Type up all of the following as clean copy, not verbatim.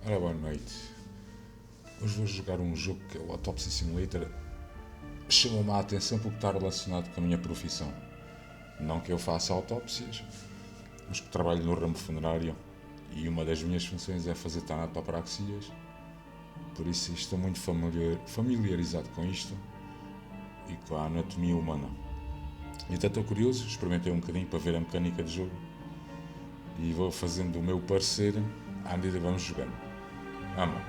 Ora, boa noite. Hoje vou jogar um jogo que é o Autopsy Simulator. Chamou-me a atenção porque está relacionado com a minha profissão. Não que eu faça autópsias, mas que trabalho no ramo funerário e uma das minhas funções é fazer tanatopraxias. Por isso estou muito familiarizado com isto e com a anatomia humana. Então estou curioso, experimentei um bocadinho para ver a mecânica de jogo e vou fazendo o meu parecer à medida que vamos jogando. Vamos.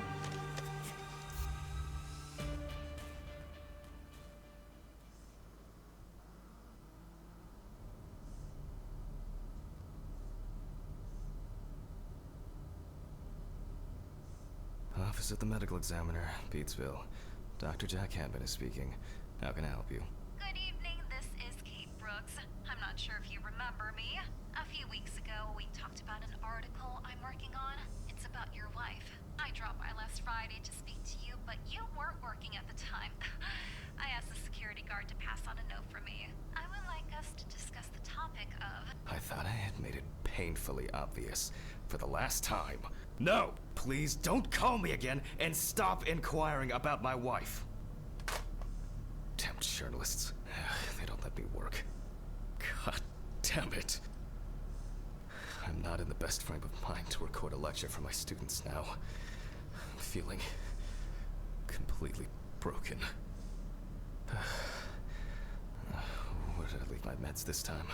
Office of the Medical Examiner, Beatsville. Dr. Jack Hampton is speaking. How can I help you? Good evening, this is Kate Brooks. I'm not sure if you remember me. A few weeks ago, we talked about an article I'm working on. It's about your wife. I dropped by last Friday to speak to you, but you weren't working at the time. I asked the security guard to pass on a note for me. I would like us to discuss the topic of... I thought I had made it painfully obvious for the last time. No! Please don't call me again and stop inquiring about my wife. Damn journalists. They don't let me work. God damn it. I'm not in the best frame of mind to record a lecture for my students now. I'm feeling completely broken. Where did I leave my meds this time?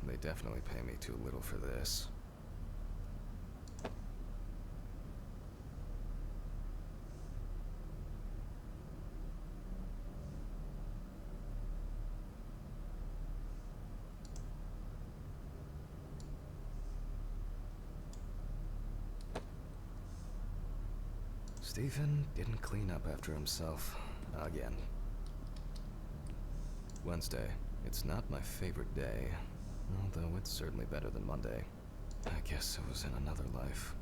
They definitely pay me too little for this. Stephen didn't clean up after himself again. Wednesday. It's not my favorite day, although it's certainly better than Monday. I guess it was in another life.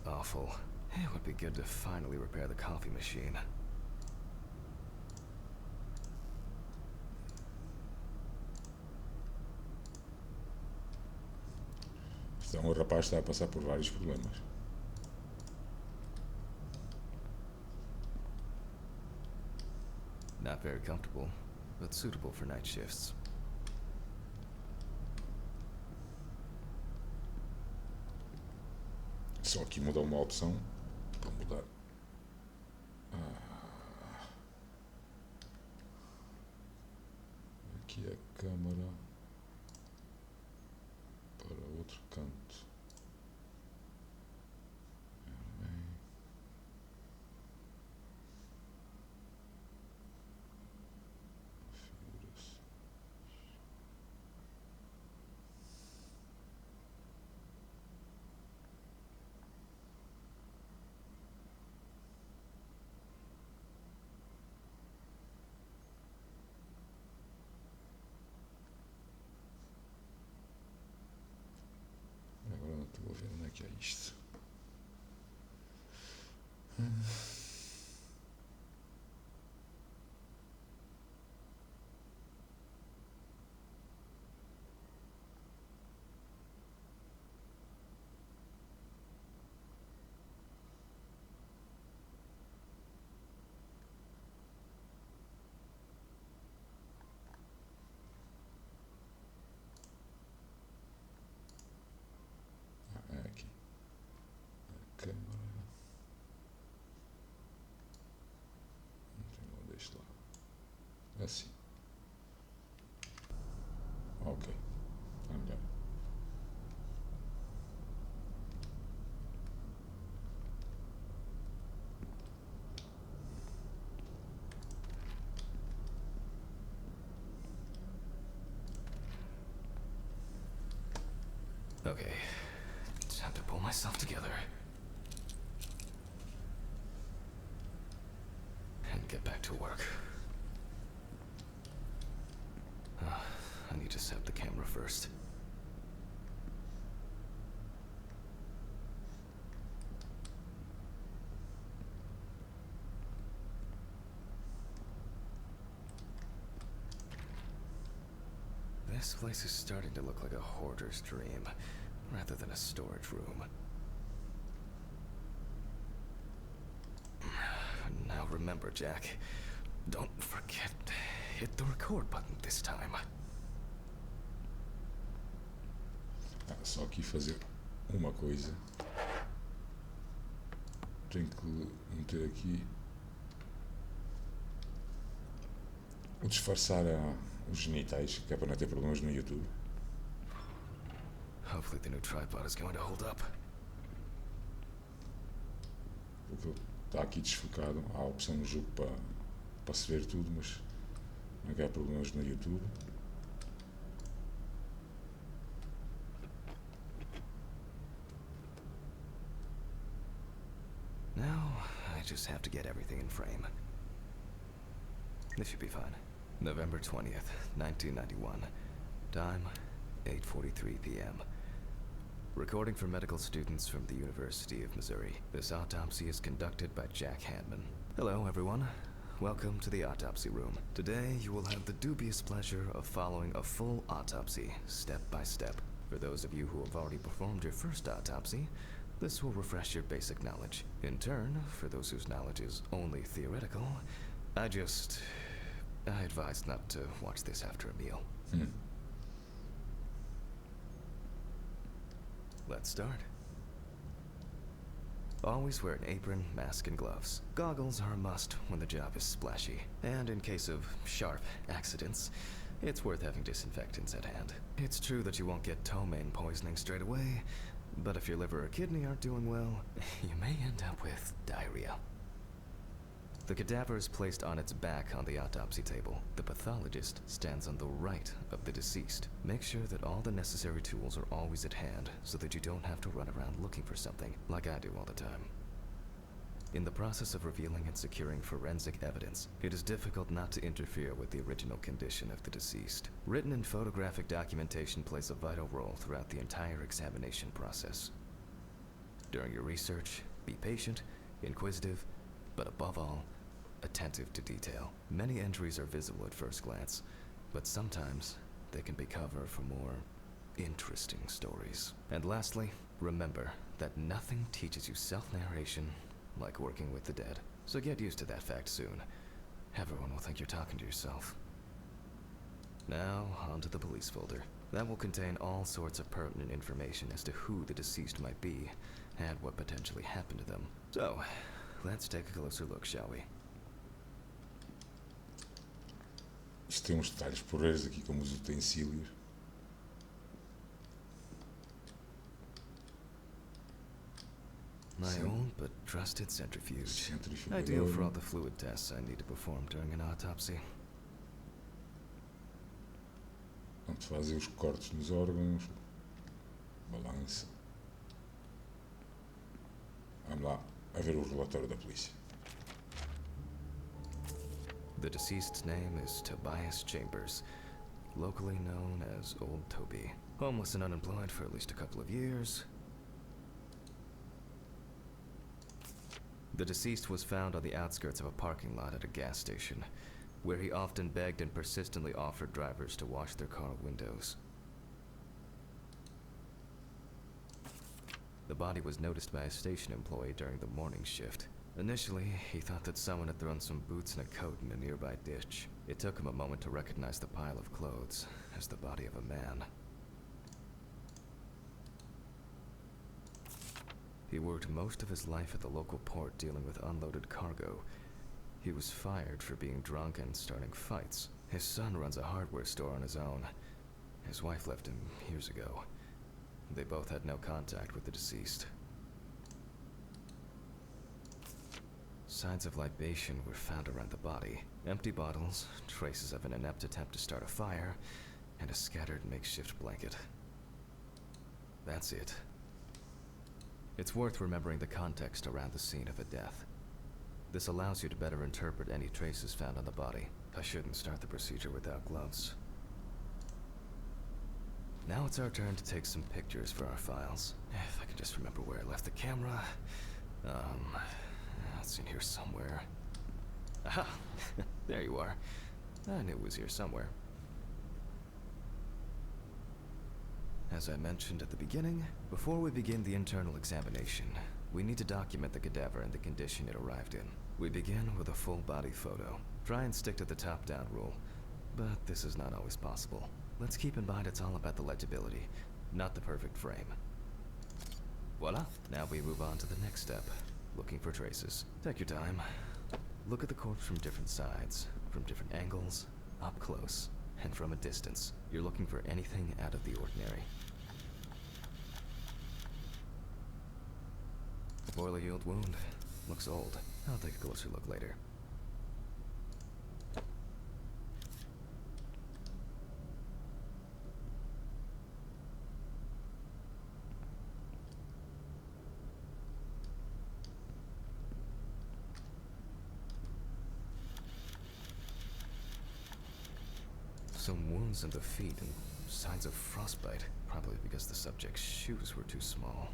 Awful. It would be good to finally repair the coffee machine. Então o rapaz está a passar por vários problemas. Not very comfortable, but suitable for night shifts. Só aqui mudar uma opção para mudar. Aqui a câmera para outro canto. Agora não estou a ver onde é que é isto. É aqui. A câmera. Não deixa lá. Assim. Ok. Está melhor. Okay, time to pull myself together. And get back to work. I need to set up the camera first. This place is starting to look like a hoarder's dream, rather than a storage room. Now remember, Jack, don't forget to hit the record button this time. Só aqui fazer uma coisa. Tenho que meter aqui o disfarçar os genitais, que é para não ter problemas no YouTube. Hopefully the new tripod is going to hold up. Porque ele está aqui desfocado. Há a opção no jogo para se ver tudo, mas não quer problemas no YouTube. Now, I just have to get everything in frame. This should be fine. November 20th, 1991. Time, 8:43 p.m. Recording for medical students from the University of Missouri. This autopsy is conducted by Jack Hanman. Hello, everyone. Welcome to the autopsy room. Today, you will have the dubious pleasure of following a full autopsy, step by step. For those of you who have already performed your first autopsy, this will refresh your basic knowledge. In turn, for those whose knowledge is only theoretical, I advise not to watch this after a meal. Let's start. Always wear an apron, mask, and gloves. Goggles are a must when the job is splashy. And in case of sharp accidents, it's worth having disinfectants at hand. It's true that you won't get ptomaine poisoning straight away, but if your liver or kidney aren't doing well, you may end up with diarrhea. The cadaver is placed on its back on the autopsy table. The pathologist stands on the right of the deceased. Make sure that all the necessary tools are always at hand so that you don't have to run around looking for something, like I do all the time. In the process of revealing and securing forensic evidence, it is difficult not to interfere with the original condition of the deceased. Written and photographic documentation plays a vital role throughout the entire examination process. During your research, be patient, inquisitive, but above all, attentive to detail. Many entries are visible at first glance, but sometimes they can be cover for more interesting stories. And lastly, remember that nothing teaches you self-narration like working with the dead. So get used to that fact soon. Everyone will think you're talking to yourself. Now, onto the police folder. That will contain all sorts of pertinent information as to who the deceased might be and what potentially happened to them. So, let's take a closer look, shall we? Isto tem uns detalhes porreiros aqui, como os utensílios. My own but trusted centrifuge. Ideal for all the fluid tests I need to perform during an autopsy. Onde fazem os cortes nos órgãos, balança. Vamos lá a ver o relatório da polícia. The deceased's name is Tobias Chambers, locally known as Old Toby. Homeless and unemployed for at least a couple of years. The deceased was found on the outskirts of a parking lot at a gas station, where he often begged and persistently offered drivers to wash their car windows. The body was noticed by a station employee during the morning shift. Initially, he thought that someone had thrown some boots and a coat in a nearby ditch. It took him a moment to recognize the pile of clothes as the body of a man. He worked most of his life at the local port dealing with unloaded cargo. He was fired for being drunk and starting fights. His son runs a hardware store on his own. His wife left him years ago. They both had no contact with the deceased. Signs of libation were found around the body. Empty bottles, traces of an inept attempt to start a fire, and a scattered makeshift blanket. That's it. It's worth remembering the context around the scene of a death. This allows you to better interpret any traces found on the body. I shouldn't start the procedure without gloves. Now it's our turn to take some pictures for our files. If I can just remember where I left the camera. It's in here somewhere. Aha! There you are. I knew it was here somewhere. As I mentioned at the beginning, before we begin the internal examination, we need to document the cadaver and the condition it arrived in. We begin with a full body photo. Try and stick to the top-down rule, but this is not always possible. Let's keep in mind it's all about the legibility, not the perfect frame. Voila, now we move on to the next step, looking for traces. Take your time. Look at the corpse from different sides, from different angles, up close, and from a distance. You're looking for anything out of the ordinary. Poorly healed wound. Looks old. I'll take a closer look later. Some wounds in the feet and signs of frostbite, probably because the subject's shoes were too small.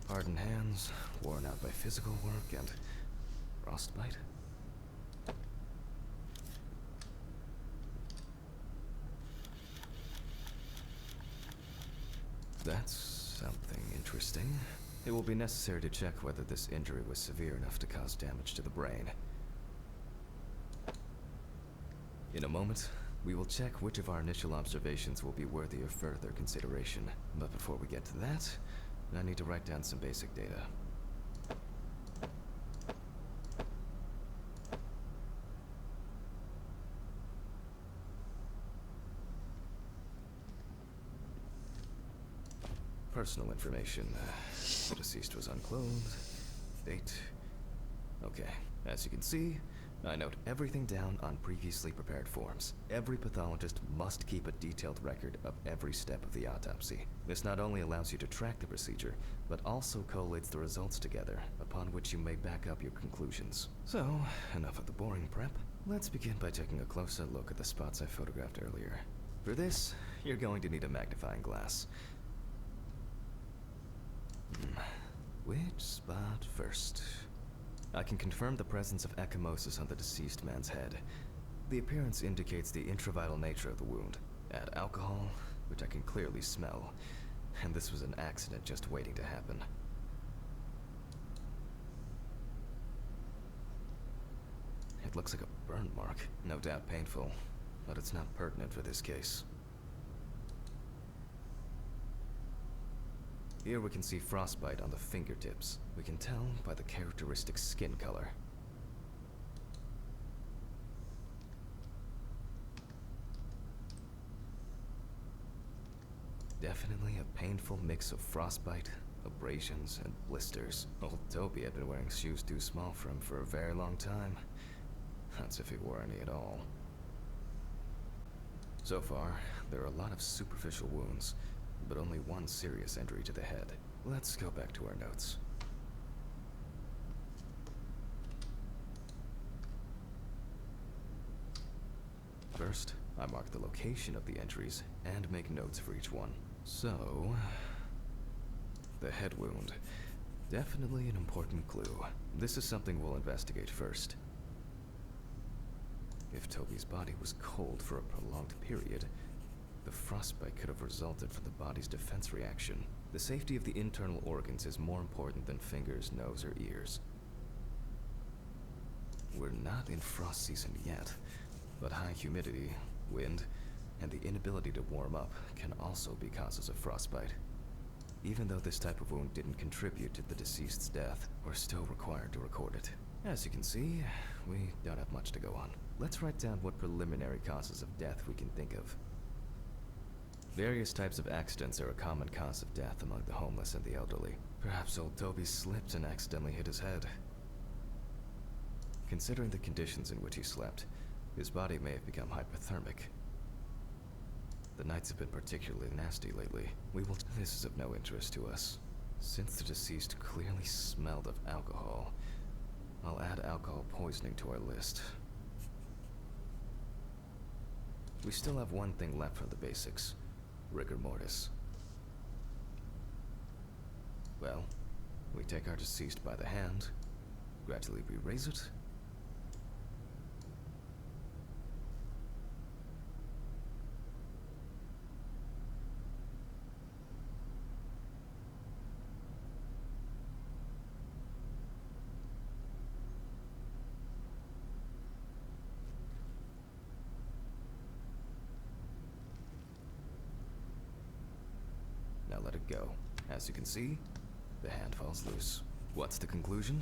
Hardened hands, worn out by physical work, and frostbite. That's something interesting. It will be necessary to check whether this injury was severe enough to cause damage to the brain. In a moment, we will check which of our initial observations will be worthy of further consideration. But before we get to that, I need to write down some basic data. Personal information. The deceased was unclothed. Date. Okay. As you can see, I note everything down on previously prepared forms. Every pathologist must keep a detailed record of every step of the autopsy. This not only allows you to track the procedure, but also collates the results together, upon which you may back up your conclusions. So, enough of the boring prep. Let's begin by taking a closer look at the spots I photographed earlier. For this, you're going to need a magnifying glass. Which spot first? I can confirm the presence of ecchymosis on the deceased man's head. The appearance indicates the intravital nature of the wound. Add alcohol, which I can clearly smell, and this was an accident just waiting to happen. It looks like a burn mark, no doubt painful, but it's not pertinent for this case. Here we can see frostbite on the fingertips. We can tell by the characteristic skin color. Definitely a painful mix of frostbite, abrasions, and blisters. Old Toby had been wearing shoes too small for him for a very long time. That's if he wore any at all. So far, there are a lot of superficial wounds, but only one serious injury to the head. Let's go back to our notes. First, I mark the location of the injuries and make notes for each one. So, the head wound. Definitely an important clue. This is something we'll investigate first. If Toby's body was cold for a prolonged period, the frostbite could have resulted from the body's defense reaction. The safety of the internal organs is more important than fingers, nose, or ears. We're not in frost season yet, but high humidity, wind, and the inability to warm up can also be causes of frostbite. Even though this type of wound didn't contribute to the deceased's death, we're still required to record it. As you can see, we don't have much to go on. Let's write down what preliminary causes of death we can think of. Various types of accidents are a common cause of death among the homeless and the elderly. Perhaps old Toby slipped and accidentally hit his head. Considering the conditions in which he slept, his body may have become hypothermic. The nights have been particularly nasty lately. This is of no interest to us. Since the deceased clearly smelled of alcohol, I'll add alcohol poisoning to our list. We still have one thing left from the basics. Rigor mortis. Well, we take our deceased by the hand, Gradually we raise it. Now let it go. As you can see, the hand falls loose. What's the conclusion?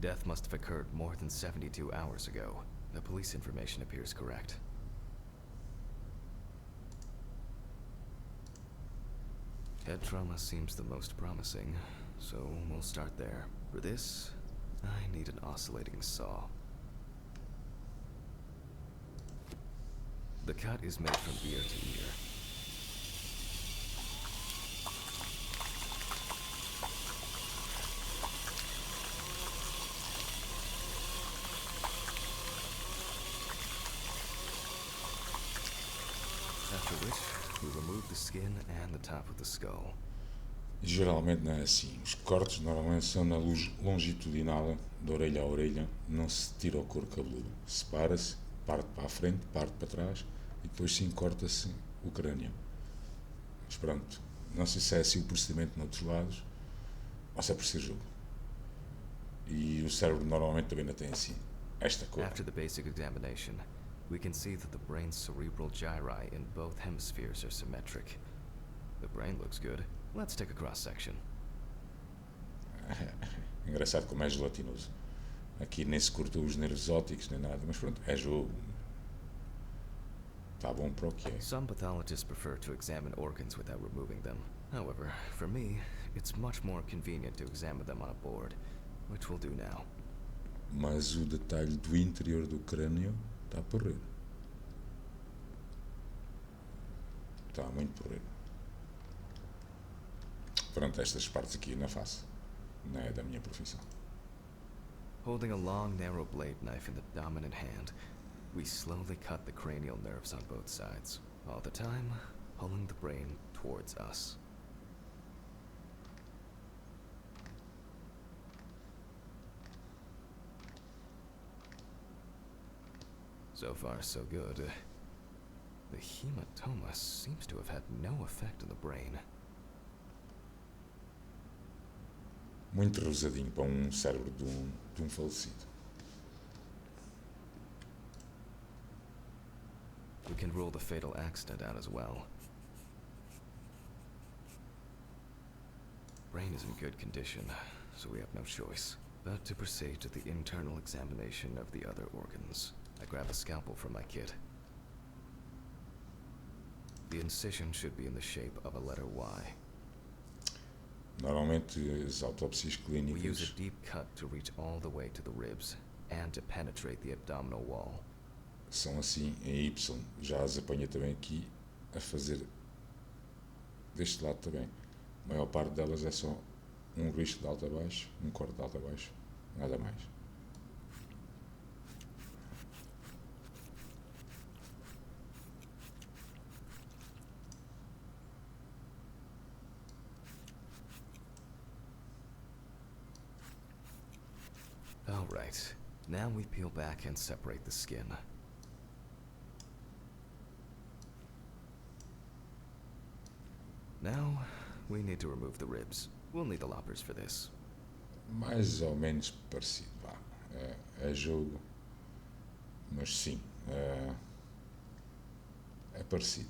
Death must have occurred more than 72 hours ago. The police information appears correct. Head trauma seems the most promising, so we'll start there. For this, I need an oscillating saw. The cut is made from ear to ear. After which, we remove the skin and the top of the skull. Geralmente não é assim. Os cortes normalmente são na longitudinal, de orelha a orelha, não se tira o couro cabeludo. Separa-se, parte para a frente, parte para trás e depois sim corta-se o crânio. Mas pronto, não sei se é assim o procedimento noutros lados ou se é por ser jogo. E o cérebro normalmente também não tem assim esta cor. After the basic examination, we can see that the brain's cerebral gyri in both hemispheres are symmetric. The brain looks good. Let's take a cross-section. Engraçado como é gelatinoso. Aqui nem se cortou os nervos ópticos nem nada, mas pronto, é jogo. Está bom para o que é. Some pathologists prefer to examine organs without removing them. However, for me, it's much more convenient to examine them on a board, which we'll do now. Mas o detalhe do interior do crânio está porreiro. Está muito porreiro. Pronto, estas partes aqui não faço. Não é da minha profissão. Holding a long, narrow blade knife in the dominant hand, we slowly cut the cranial nerves on both sides, all the time pulling the brain towards us. So far, so good. The hematoma seems to have had no effect on the brain. Muito rosadinho para cérebro de um falecido. We can rule the fatal accident out as well. Brain is in good condition, so we have no choice but to proceed to the internal examination of the other organs. I grab a scalpel from my kit. The incision should be in the shape of a letter Y. Normalmente as autópsias We use clínicas a deep cut to reach all the way to the ribs and to penetrate the abdominal wall. são assim em Y. Já as apanhei também aqui a fazer deste lado também. A maior parte delas é só um risco de alto a baixo, um corte de alto a baixo, nada mais. Alright, now we peel back and separate the skin. Now, we need to remove the ribs. We'll need the loppers for this. Mais ou menos parecido, vá. É jogo, mas sim, é parecido.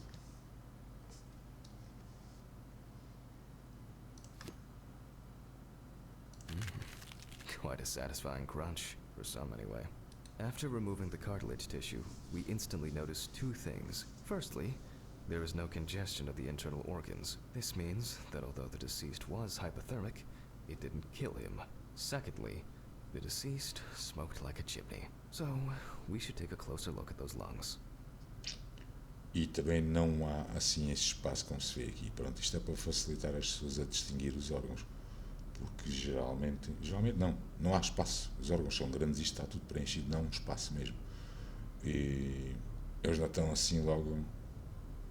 Quite a satisfying crunch, for some anyway. After removing the cartilage tissue, we instantly notice two things. Firstly, there is no congestion of the internal organs. This means that although the deceased was hypothermic, it didn't kill him. Secondly, the deceased smoked like a chimney. So, we should take a closer look at those lungs. E também não há assim esse espaço como se vê aqui. Pronto, isto é para facilitar as pessoas a distinguir os órgãos. Porque geralmente não há espaço. Os órgãos são grandes e está tudo preenchido, não há um espaço mesmo. E eles já estão assim logo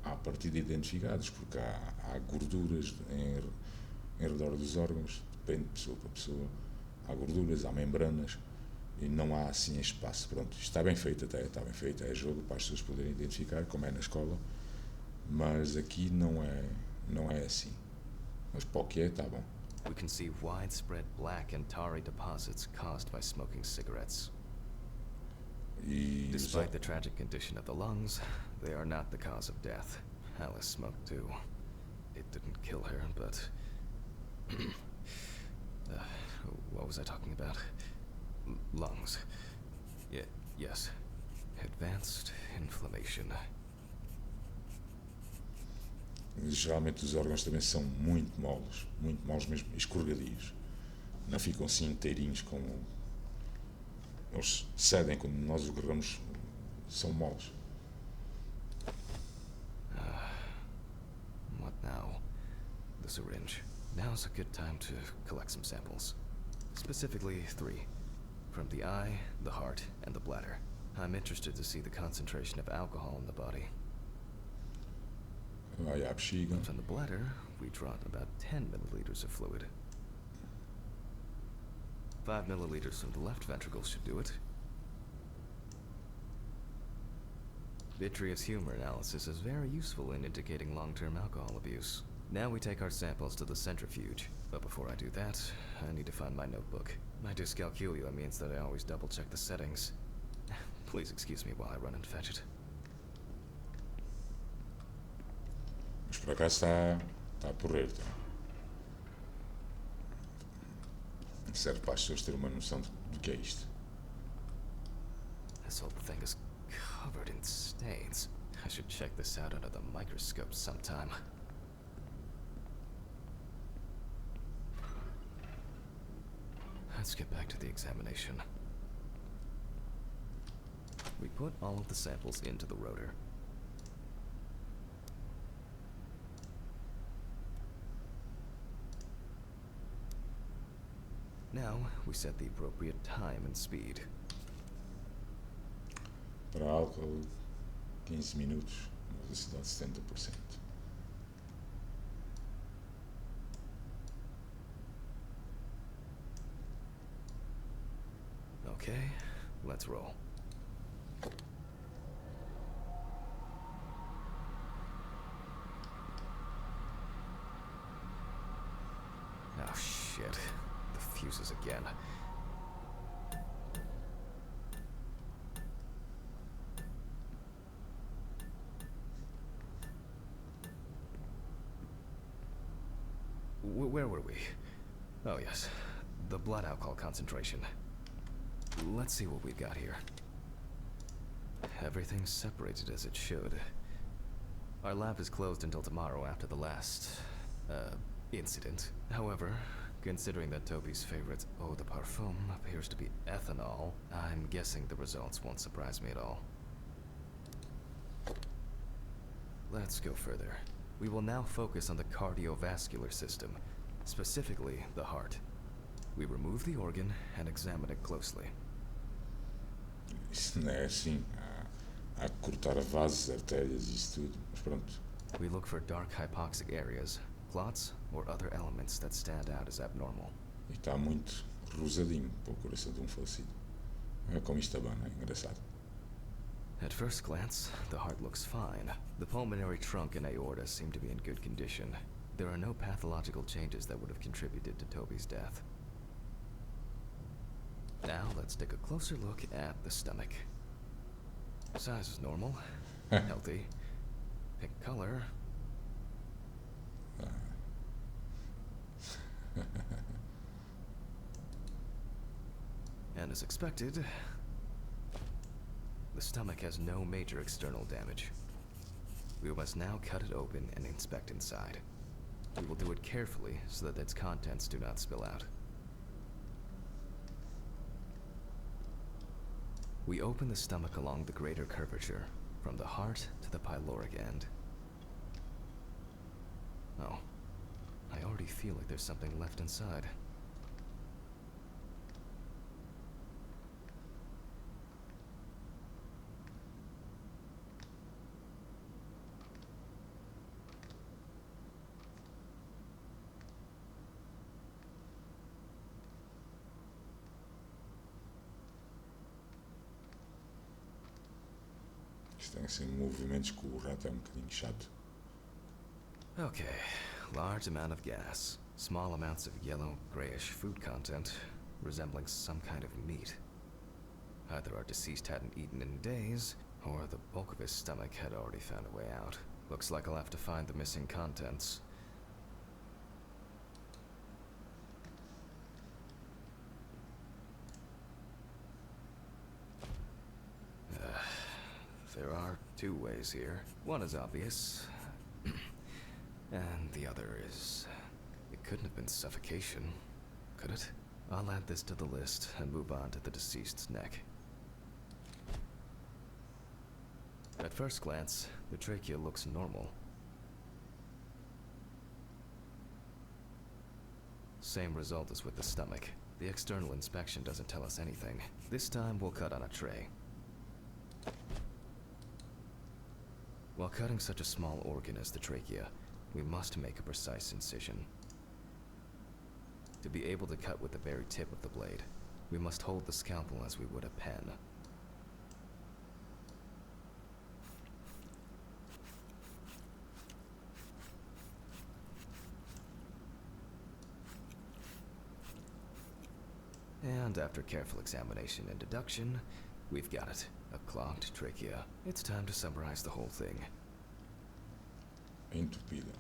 à partida identificados, porque há gorduras em redor dos órgãos, depende de pessoa para pessoa. há gorduras, há membranas e não há assim espaço. Pronto, isto está bem feito até, está bem feito, é jogo para as pessoas poderem identificar, como é na escola, mas aqui não é assim. Mas para o que é, está bom. We can see widespread black and tarry deposits caused by smoking cigarettes. E Despite the tragic condition of the lungs, they are not the cause of death. Alice smoked too. It didn't kill her, but... what was I talking about? Lungs. Yes. Advanced inflammation. geralmente os órgãos também são muito moles mesmo, escorregadios. Não ficam assim inteirinhos como... Eles cedem quando nós os agarramos, são moles. What now? The syringe. Now's a good time to collect some samples. Specifically 3. From the eye, the heart, and the bladder. I'm interested to see the concentration of alcohol in the body. Vai à bexiga. From the bladder, we draw about 10 milliliters of fluid. 5 milliliters from the left ventricle should do it. Vitreous humor analysis is very useful in indicating long-term alcohol abuse. Now we take our samples to the centrifuge. But before I do that, I need to find my notebook. My dyscalculia means that I always double-check the settings. Please excuse me while I run and fetch it. Mas por acaso está a porrer. Tá? Serve para as pessoas terem uma noção do que é isto. This whole thing is covered in stains. I should check this out under the microscope sometime. Let's get back to the examination. We put all of the samples into the rotor. Now, we set the appropriate time and speed. Para álcool, 15 minutos, uma velocidade de 70%. Okay, let's roll. Oh shit. The fuses again. Where were we? Oh yes, the blood alcohol concentration. Let's see what we've got here. Everything's separated as it should. Our lab is closed until tomorrow after the last, incident. However, considering that Toby's favorite eau de parfum appears to be ethanol, I'm guessing the results won't surprise me at all. Let's go further. We will now focus on the cardiovascular system, specifically the heart. We remove the organ and examine it closely. Isso não é assim. Há que cortar vasos, artérias e isso tudo. Mas pronto. We look for dark hypoxic areas, clots, or other elements that stand out as abnormal. E está muito rosadinho para o coração de falecido. É como isto está bem, não é? Engraçado. At first glance, the heart looks fine. The pulmonary trunk and aorta seem to be in good condition. There are no pathological changes that would have contributed to Toby's death. Now, let's take a closer look at the stomach. Size is normal, healthy, pink color. And as expected, the stomach has no major external damage. We must now cut it open and inspect inside. We will do it carefully so that its contents do not spill out. We open the stomach along the greater curvature, from the heart to the pyloric end. Oh, I already feel like there's something left inside. Isto tem assim movimentos com o rato é um bocadinho chato. Okay, large amount of gas, small amounts of yellow, grayish food content, resembling some kind of meat. Either our deceased hadn't eaten in days, or the bulk of his stomach had already found a way out. Looks like I'll have to find the missing contents. There are two ways here. One is obvious, and the other is... It couldn't have been suffocation, could it? I'll add this to the list and move on to the deceased's neck. At first glance, the trachea looks normal. Same result as with the stomach. The external inspection doesn't tell us anything. This time we'll cut on a tray. While cutting such a small organ as the trachea, we must make a precise incision. To be able to cut with the very tip of the blade, we must hold the scalpel as we would a pen. And after careful examination and deduction, we've got it. A clogged trachea. It's time to summarize the whole thing. Entupida.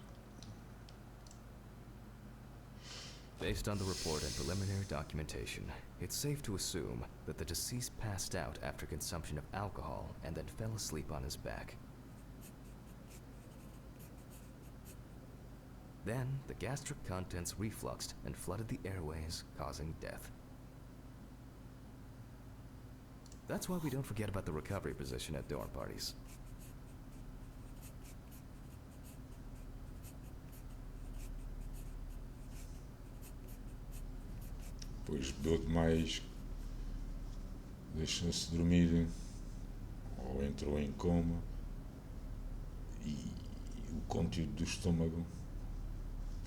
Based on the report and preliminary documentation, it's safe to assume that the deceased passed out after consumption of alcohol and then fell asleep on his back. Then, the gastric contents refluxed and flooded the airways, causing death. That's why we don't forget about the recovery position at dorm parties. Depois bebeu demais, deixou-se dormir, ou entrou em coma, e o conteúdo do estômago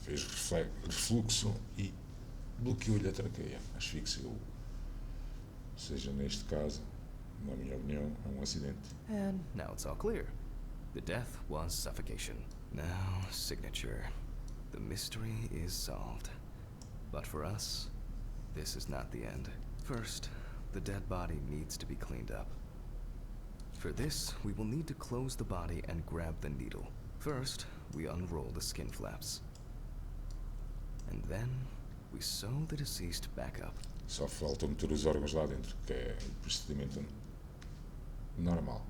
fez refluxo e bloqueou-lhe a traqueia, asfixiou. Ou seja, neste caso, na minha opinião, é um acidente. And now it's all clear. The death was suffocation. Now, signature. The mystery is solved. But for us, this is not the end. First, the dead body needs to be cleaned up. For this, we will need to close the body and grab the needle. First, we unroll the skin flaps. And then, we sew the deceased back up. Só falta meter os órgãos lá dentro, que é o procedimento normal.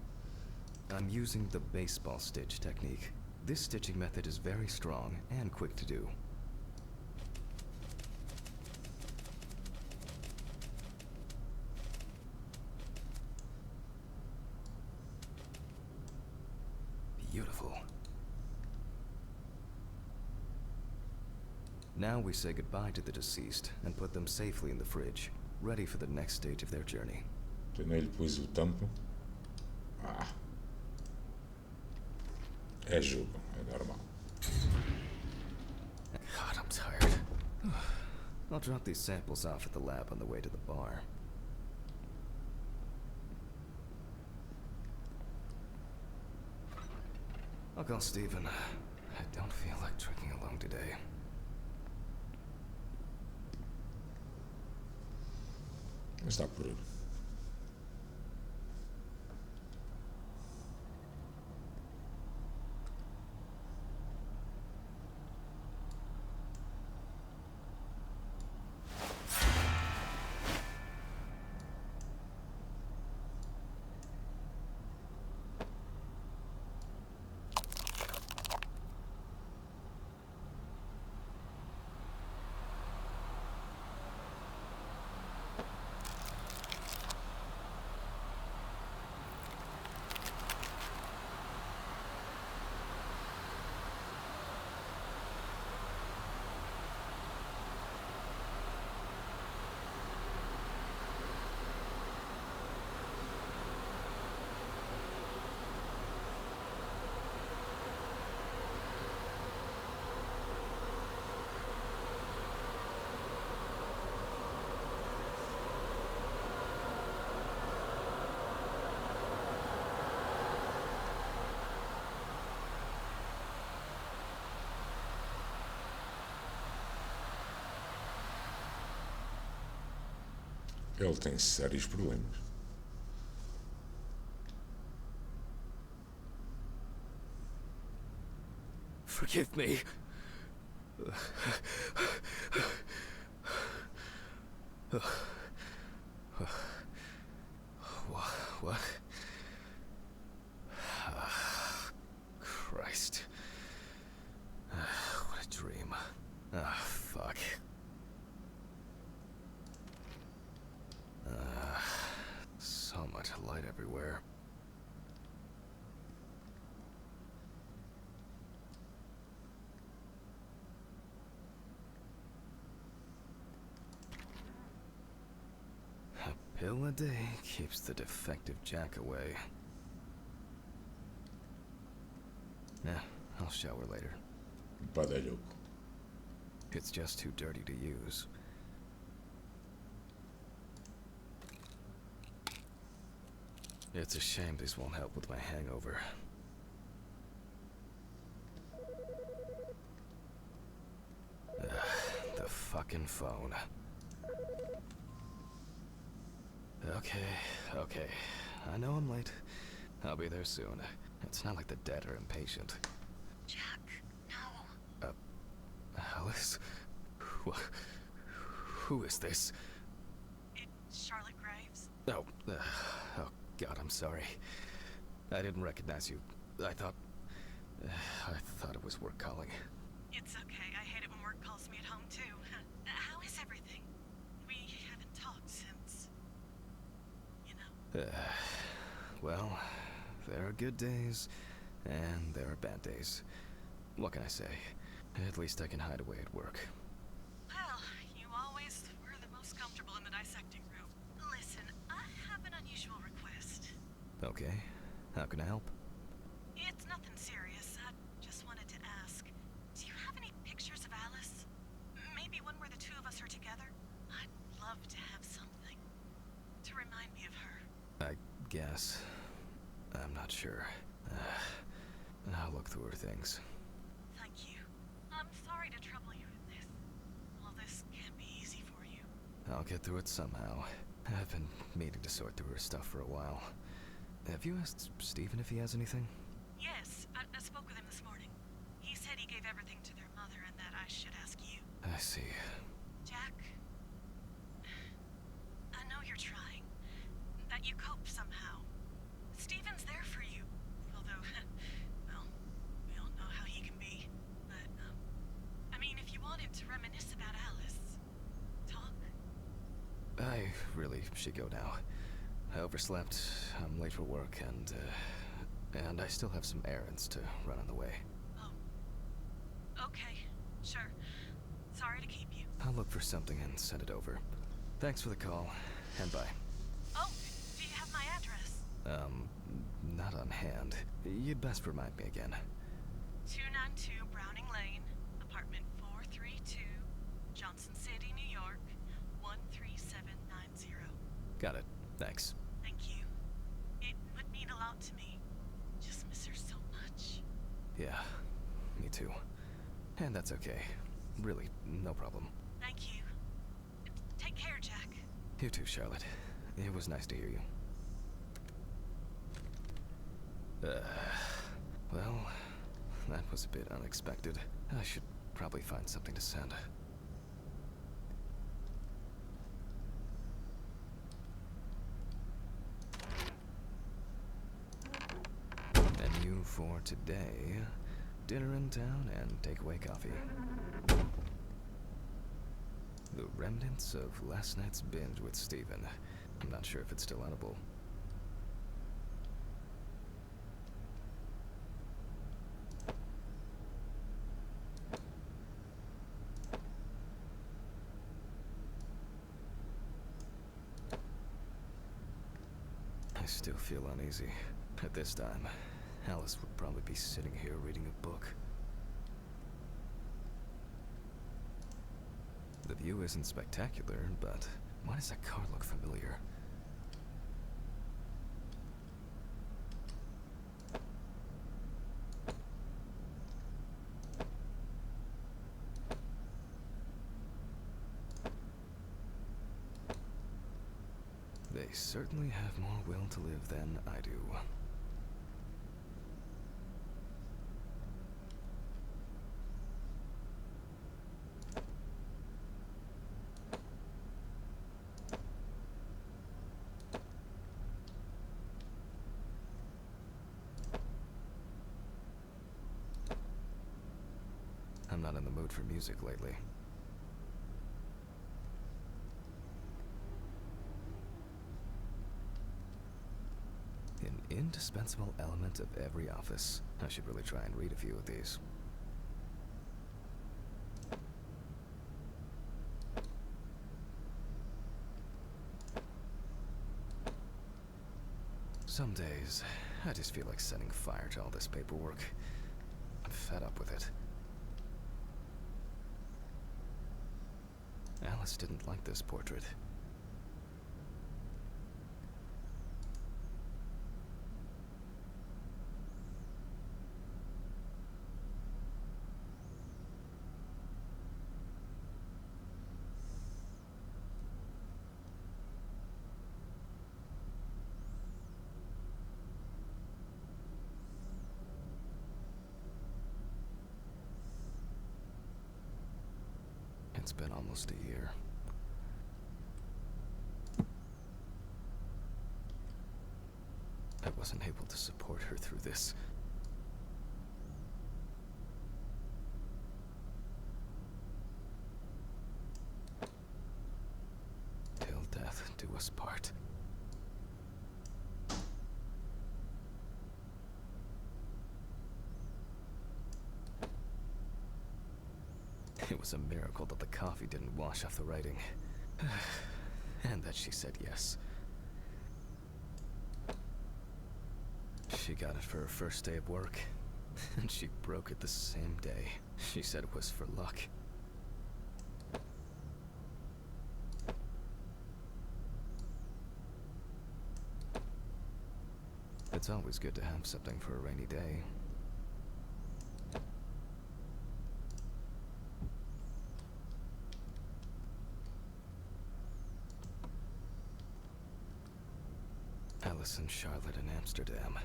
I'm using the baseball stitch technique. This stitching method is very strong and quick to do. Beautiful. Now we say goodbye to the deceased and put them safely in the fridge, ready for the next stage of their journey. Treinei depois o tampo. É jogo, é normal. God, I'm tired. I'll drop these samples off at the lab on the way to the bar. I'll call Steven. I don't feel like drinking alone today. Mas está por... Ele tem sérios problemas. Forgive me. What? Christ. What a dream. Fuck. So much light everywhere. A pill a day keeps the defective Jack away. Yeah, I'll shower later. Badalhoco. It's just too dirty to use. It's a shame this won't help with my hangover. The fucking phone. Okay. I know I'm late. I'll be there soon. It's not like the dead are impatient. Jack, no. Alice? Who is this? It's Charlotte Graves. Oh God, I'm sorry. I didn't recognize you. I thought it was work calling. It's okay. I hate it when work calls me at home, too. How is everything? We haven't talked since... you know. Well, there are good days, and there are bad days. What can I say? At least I can hide away at work. Well, you always were the most comfortable in the dissecting room. Listen, I have an unusual request. Okay, how can I help? It's nothing serious. I just wanted to ask, do you have any pictures of Alice? Maybe one where the two of us are together? I'd love to have something to remind me of her. I guess. I'm not sure. I'll look through her things. Thank you. I'm sorry to trouble you with this. All this can't be easy for you. I'll get through it somehow. I've been meaning to sort through her stuff for a while. Have you asked Stephen if he has anything? Yes, I spoke with him this morning. He said he gave everything to their mother and that I should ask you. I see. Jack, I know you're trying. That you cope somehow. Stephen's there for you. Although, well, we all know how he can be. But, I mean, if you wanted to reminisce about Alice, talk. I really should go now. I overslept, I'm late for work, and I still have some errands to run on the way. Oh. Okay, sure. Sorry to keep you. I'll look for something and send it over. Thanks for the call, and bye. Oh, do you have my address? Not on hand. You'd best remind me again. 292 Browning Lane, apartment 432, Johnson City, New York, 13790. Got it. Thanks. Thank you. It would mean a lot to me. Just miss her so much. Yeah, me too. And that's okay. Really, no problem. Thank you. Take care, Jack. You too, Charlotte. It was nice to hear you. Well, that was a bit unexpected. I should probably find something to send. Menu for today: dinner in town and takeaway coffee. The remnants of last night's binge with Stephen. I'm not sure if it's still edible. I still feel uneasy. At this time, Alice would probably be sitting here reading a book. The view isn't spectacular, but why does that car look familiar? They certainly have more will to live than I do. I'm not in the mood for music lately. An indispensable element of every office. I should really try and read a few of these. Some days, I just feel like setting fire to all this paperwork. I'm fed up with it. Alice didn't like this portrait. It's been almost a year. I wasn't able to support her through this. Till death do us part. It was a miracle that the coffee didn't wash off the writing. And that she said yes. She got it for her first day of work, and she broke it the same day. She said it was for luck. It's always good to have something for a rainy day. Alice and Charlotte in Amsterdam.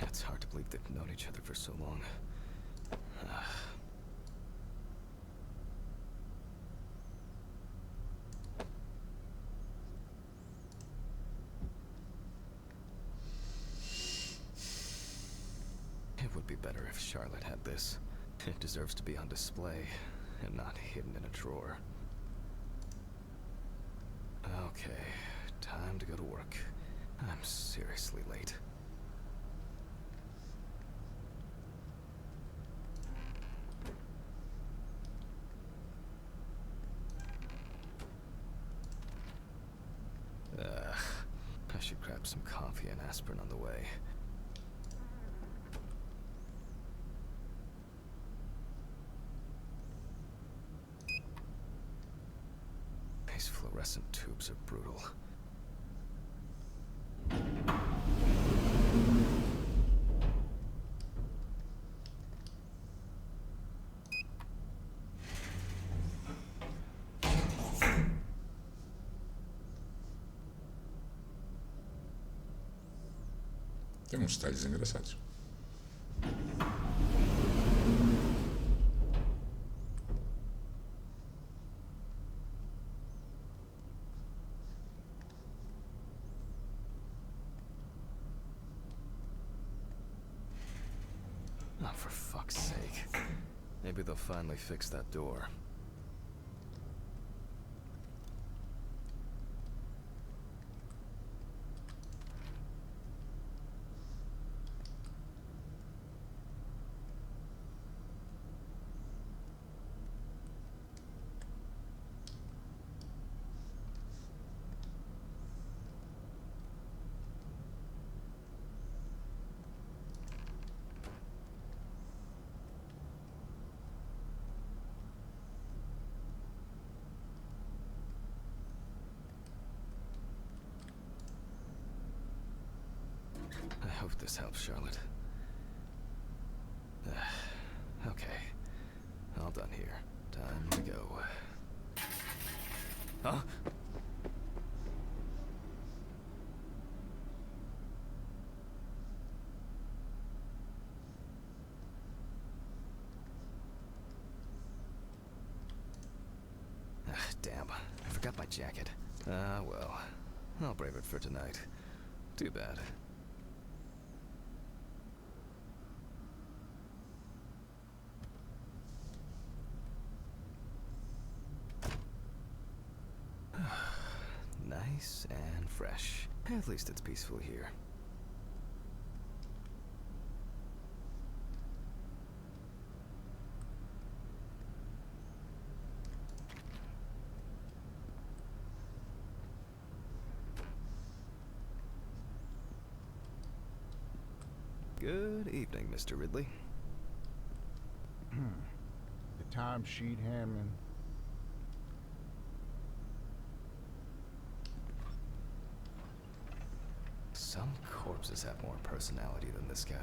It's hard to believe they've known each other for so long. It would be better if Charlotte had this. It deserves to be on display and not hidden in a drawer. Okay, time to go to work. I'm seriously late. I should grab some coffee and aspirin on the way. These fluorescent tubes are brutal. Tem uns detalhes engraçados. Oh, for fuck's sake. Maybe they'll finally fix that door. I hope this helps, Charlotte. Okay. All done here. Time to go. Huh? Damn, I forgot my jacket. Ah, well. I'll brave it for tonight. Too bad. Nice and fresh. At least it's peaceful here. Good evening, Mr. Ridley. The timesheet handling. Some corpses have more personality than this guy.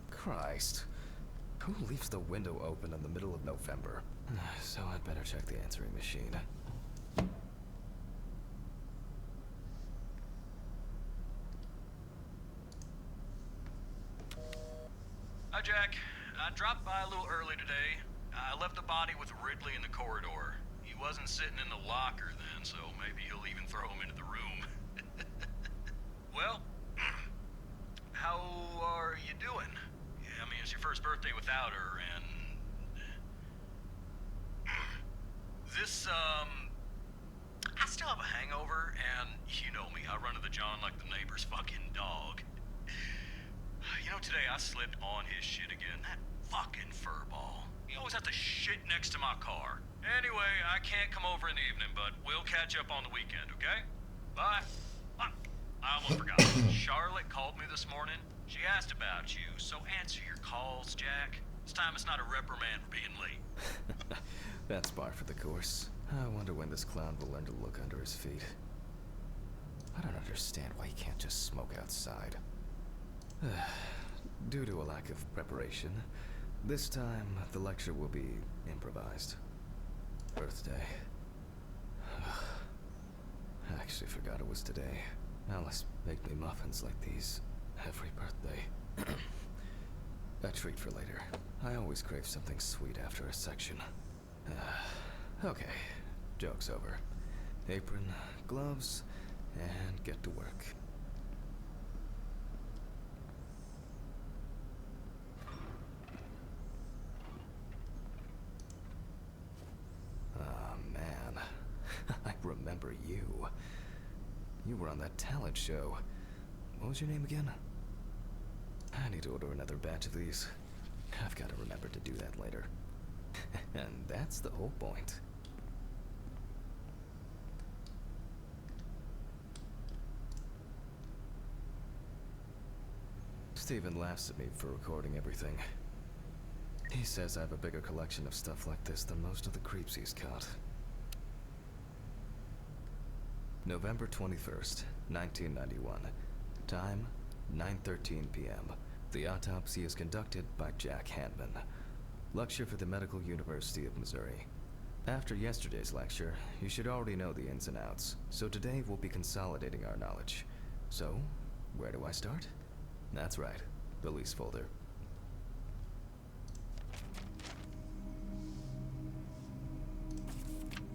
Christ. Who leaves the window open in the middle of November? So I'd better check the answering machine. Hi, Jack. I dropped by a little early today. I left the body with Ridley in the corridor. He wasn't sitting in the locker then, so maybe he'll even throw him into the room. Well, how are you doing? Yeah, I mean, it's your first birthday without her, and... This, I still have a hangover, and you know me, I run to the John like the neighbor's fucking dog. You know, today I slipped on his shit again. That fucking furball. He always has to shit next to my car. Anyway, I can't come over in the evening, but we'll catch up on the weekend, okay? Bye. I almost forgot. Charlotte called me this morning. She asked about you, so answer your calls, Jack. This time it's not a reprimand for being late. That's par for the course. I wonder when this clown will learn to look under his feet. I don't understand why he can't just smoke outside. Due to a lack of preparation, this time the lecture will be improvised. Birthday. I actually forgot it was today. Alice baked me muffins like these every birthday. A treat for later. I always crave something sweet after a section. Okay, joke's over. Apron, gloves, and get to work. I remember you. You were on that talent show. What was your name again? I need to order another batch of these. I've got to remember to do that later. And that's the whole point. Steven laughs at me for recording everything. He says I have a bigger collection of stuff like this than most of the creeps he's caught. November 21st, 1991. Time, 9:13 p.m. The autopsy is conducted by Jack Hanman. Lecture for the Medical University of Missouri. After yesterday's lecture, you should already know the ins and outs, so today we'll be consolidating our knowledge. So, where do I start? That's right, the lease folder.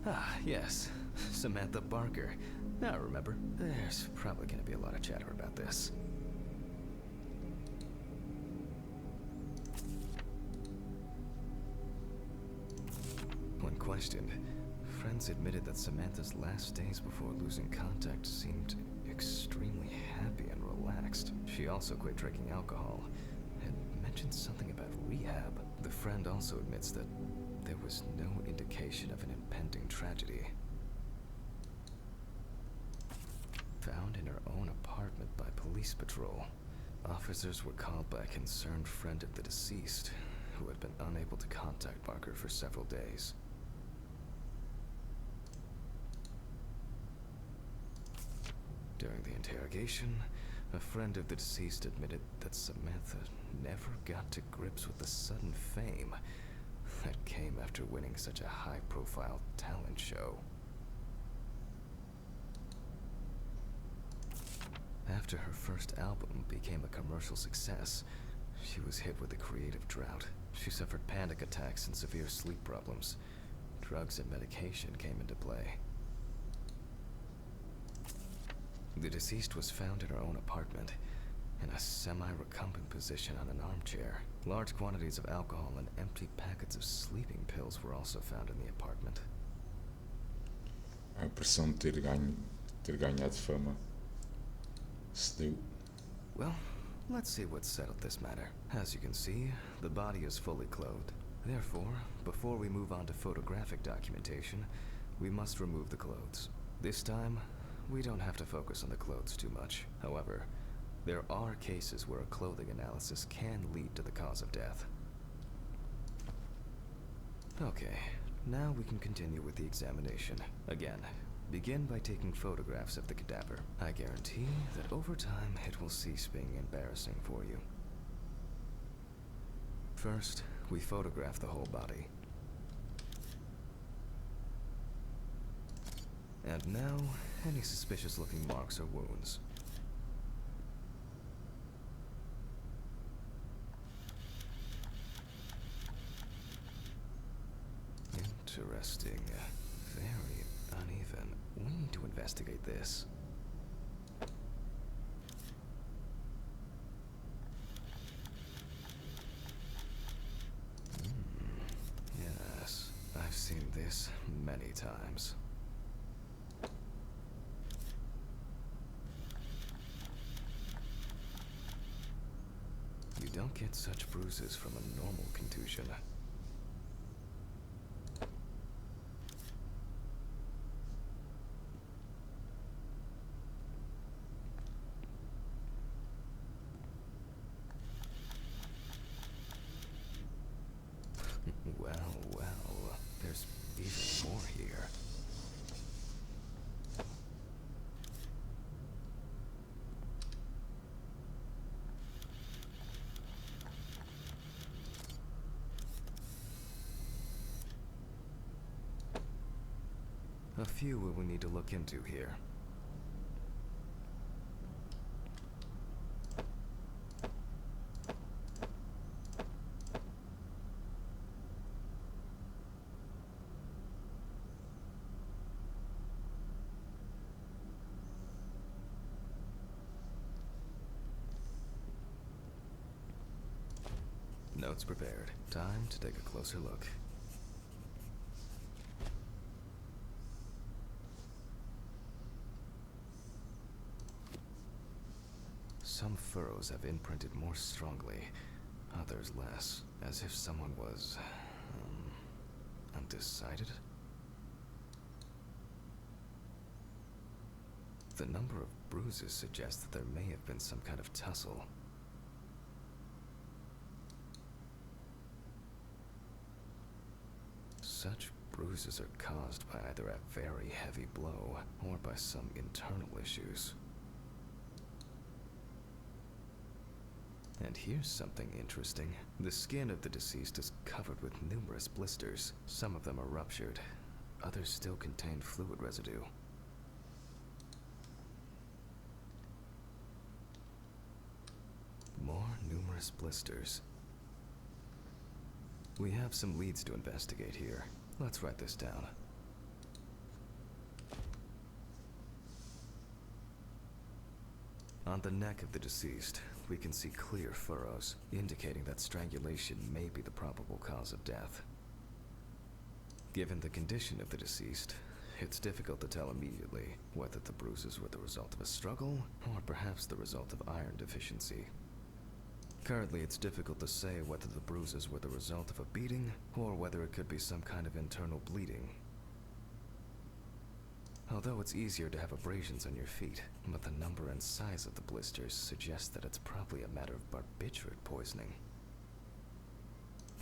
Ah, yes, Samantha Barker. Now remember, there's probably going to be a lot of chatter about this. When questioned, friends admitted that Samantha's last days before losing contact seemed extremely happy and relaxed. She also quit drinking alcohol and mentioned something about rehab. The friend also admits that there was no indication of an impending tragedy. Found in her own apartment by police patrol. Officers were called by a concerned friend of the deceased, who had been unable to contact Barker for several days. During the interrogation, a friend of the deceased admitted that Samantha never got to grips with the sudden fame that came after winning such a high-profile talent show. After her first album became a commercial success, she was hit with a creative drought. She suffered panic attacks and severe sleep problems. Drugs and medication came into play. The deceased was found in her own apartment, in a semi-recumbent position on an armchair. Large quantities of alcohol and empty packets of sleeping pills were also found in the apartment. A pressão de ter ganhado fama cedeu. Well, let's see what settled this matter. As you can see, the body is fully clothed. Therefore, before we move on to photographic documentation, we must remove the clothes. This time, we don't have to focus on the clothes too much. However, there are cases where a clothing analysis can lead to the cause of death. Okay, now we can continue with the examination. Again, begin by taking photographs of the cadaver. I guarantee that over time it will cease being embarrassing for you. First, we photograph the whole body. And now, any suspicious-looking marks or wounds. Interesting. Very uneven. We need to investigate this. Yes, I've seen this many times. You don't get such bruises from a normal contusion. Well, there's even more here. A few we will need to look into here. Notes prepared. Time to take a closer look. Some furrows have imprinted more strongly, others less, as if someone was undecided. The number of bruises suggests that there may have been some kind of tussle. Such bruises are caused by either a very heavy blow or by some internal issues. And here's something interesting. The skin of the deceased is covered with numerous blisters. Some of them are ruptured. Others still contain fluid residue. More numerous blisters. We have some leads to investigate here. Let's write this down. On the neck of the deceased, we can see clear furrows, indicating that strangulation may be the probable cause of death. Given the condition of the deceased, it's difficult to tell immediately whether the bruises were the result of a struggle or perhaps the result of iron deficiency. Currently, it's difficult to say whether the bruises were the result of a beating or whether it could be some kind of internal bleeding. Although it's easier to have abrasions on your feet, but the number and size of the blisters suggest that it's probably a matter of barbiturate poisoning.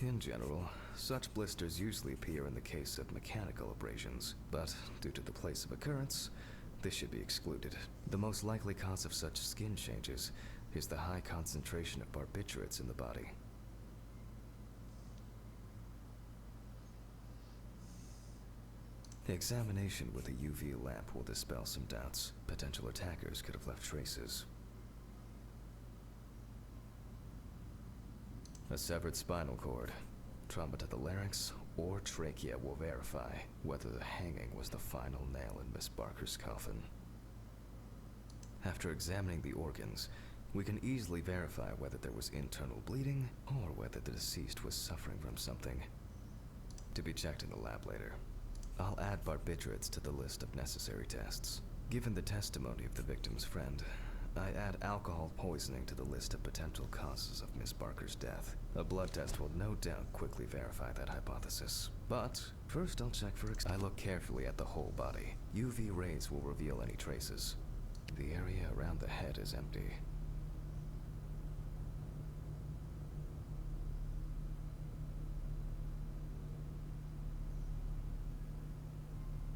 In general, such blisters usually appear in the case of mechanical abrasions, but due to the place of occurrence, this should be excluded. The most likely cause of such skin changes is the high concentration of barbiturates in the body. The examination with a UV lamp will dispel some doubts. Potential attackers could have left traces. A severed spinal cord, trauma to the larynx, or trachea will verify whether the hanging was the final nail in Miss Barker's coffin. After examining the organs, we can easily verify whether there was internal bleeding or whether the deceased was suffering from something. To be checked in the lab later. I'll add barbiturates to the list of necessary tests. Given the testimony of the victim's friend, I add alcohol poisoning to the list of potential causes of Miss Barker's death. A blood test will no doubt quickly verify that hypothesis. But first I'll check for I look carefully at the whole body. UV rays will reveal any traces. The area around the head is empty.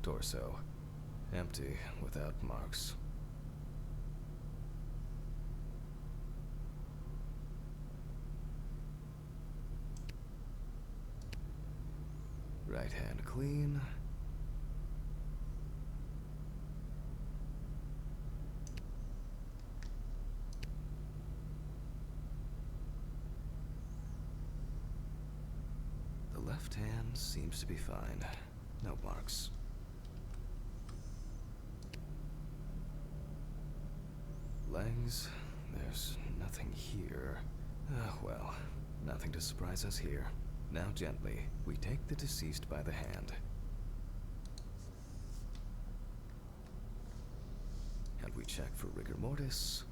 Torso. Empty, without marks. Right hand clean. The left hand seems to be fine. No marks. Legs, there's nothing here. Well, nothing to surprise us here. Now gently, we take the deceased by the hand. And we check for rigor mortis.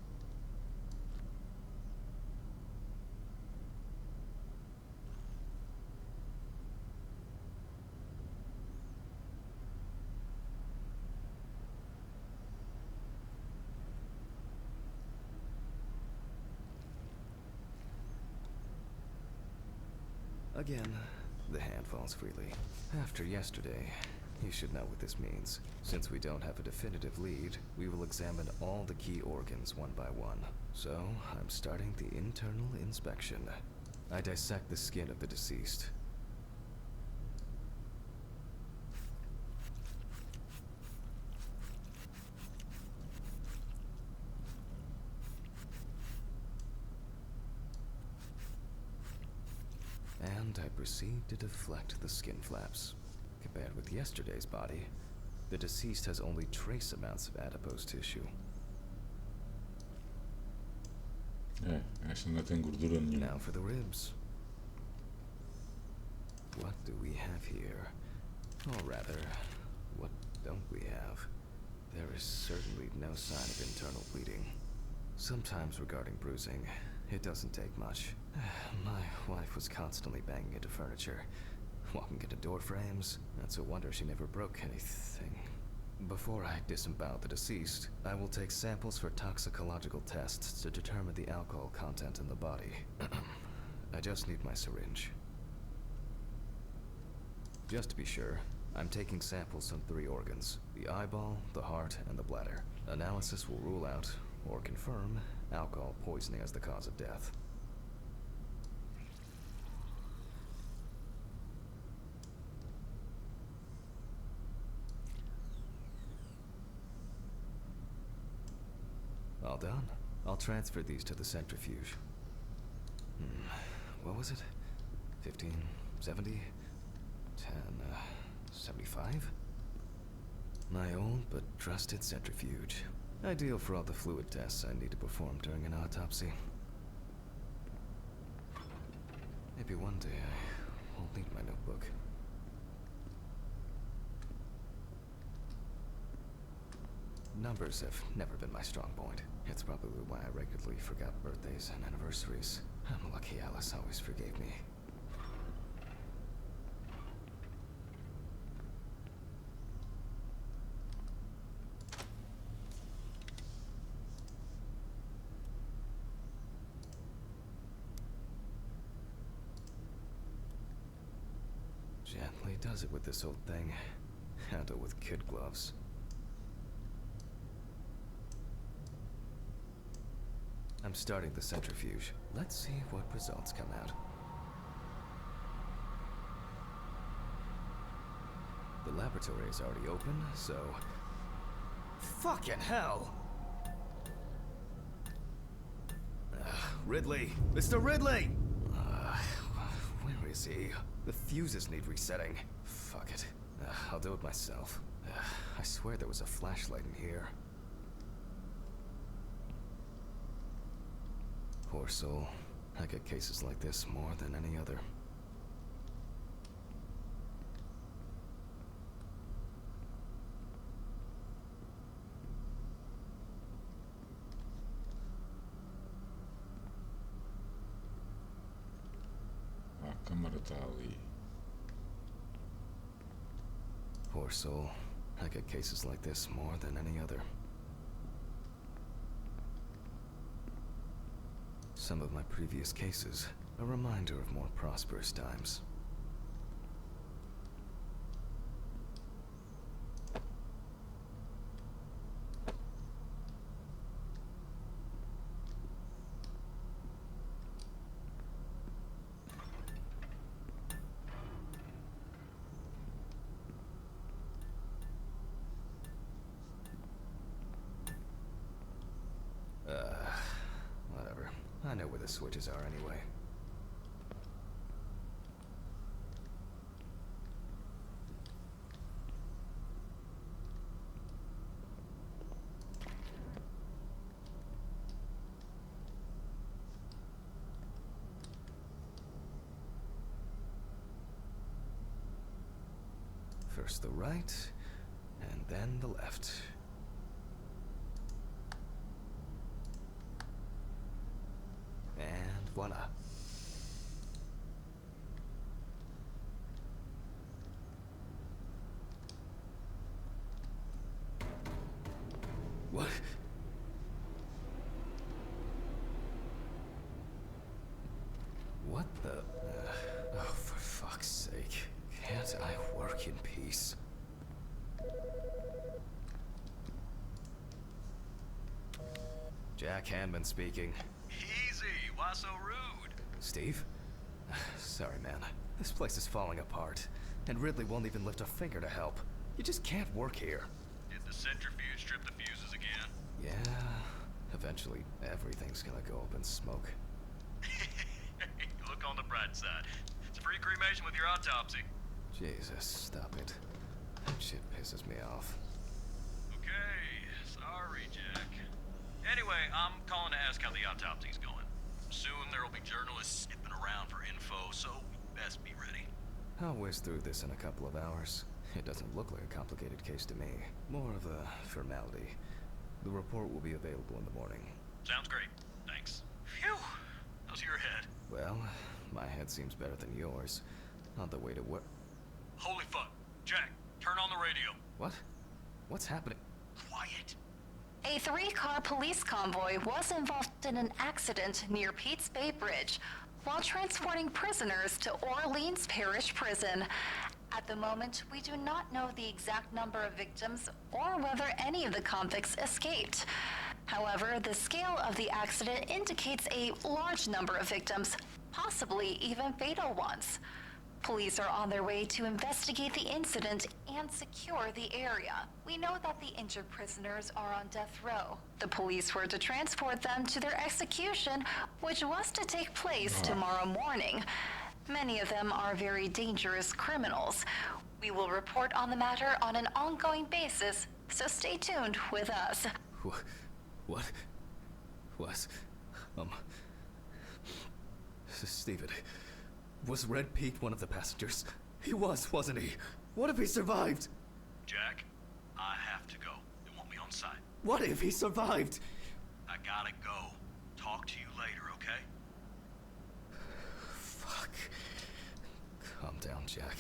Again, the hand falls freely. After yesterday, you should know what this means. Since we don't have a definitive lead, we will examine all the key organs one by one. So, I'm starting the internal inspection. I dissect the skin of the deceased. And I proceed to deflect the skin flaps. Compared with yesterday's body, the deceased has only trace amounts of adipose tissue. Esta não tem gordura nenhuma. Now for the ribs. What do we have here? Or rather, what don't we have? There is certainly no sign of internal bleeding. Sometimes regarding bruising, it doesn't take much. My wife was constantly banging into furniture, walking into door frames. It's a wonder she never broke anything. Before I disembowel the deceased, I will take samples for toxicological tests to determine the alcohol content in the body. I just need my syringe. Just to be sure, I'm taking samples from 3 organs: the eyeball, the heart, and the bladder. Analysis will rule out, or confirm, alcohol poisoning as the cause of death. All done. I'll transfer these to the centrifuge. What was it? 15, 70, 10, 75? My old but trusted centrifuge. Ideal for all the fluid tests I need to perform during an autopsy. Maybe one day I won't need my notebook. Numbers have never been my strong point. It's probably why I regularly forgot birthdays and anniversaries. I'm lucky Alice always forgave me. Gently does it with this old thing. Handle with kid gloves. I'm starting the centrifuge. Let's see what results come out. The laboratory is already open, so... Fucking hell! Ridley! Mr. Ridley! Where is he? The fuses need resetting. Fuck it. I'll do it myself. I swear there was a flashlight in here. Poor soul. I get cases like this more than any other. A câmara está ali. Poor soul. I get cases like this more than any other. Some of my previous cases, a reminder of more prosperous times. Whatever. I know where the switches are anyway. First the right, and then the left. And voila. What? What the? Oh, for fuck's sake. Can't I work in peace? Jack Hanman speaking. Easy, why so rude? Steve? Sorry, man. This place is falling apart, and Ridley won't even lift a finger to help. You just can't work here. Did the centrifuge strip the fuses again? Yeah, eventually everything's gonna go up in smoke. Look on the bright side. It's a free cremation with your autopsy. Jesus, stop it. That shit pisses me off. Okay, sorry, Jack. Anyway, I'm calling to ask how the autopsy's going. Soon there will be journalists sniffing around for info, so best be ready. I'll whiz through this in a couple of hours. It doesn't look like a complicated case to me. More of a formality. The report will be available in the morning. Sounds great. Thanks. Phew! How's your head? Well, my head seems better than yours. On the way to work. Holy fuck. Jack, turn on the radio. What? What's happening? Quiet. A 3-car police convoy was involved in an accident near Pete's Bay Bridge while transporting prisoners to Orleans Parish Prison. At the moment, we do not know the exact number of victims or whether any of the convicts escaped. However, the scale of the accident indicates a large number of victims, possibly even fatal ones. Police are on their way to investigate the incident and secure the area. We know that the injured prisoners are on death row. The police were to transport them to their execution, which was to take place tomorrow morning. Many of them are very dangerous criminals. We will report on the matter on an ongoing basis, so stay tuned with us. What? Steven, was Red Pete one of the passengers? He was, wasn't he? What if he survived? Jack, I have to go. They want me on site. What if he survived? I gotta go. Talk to you later, okay? Fuck. Calm down, Jack.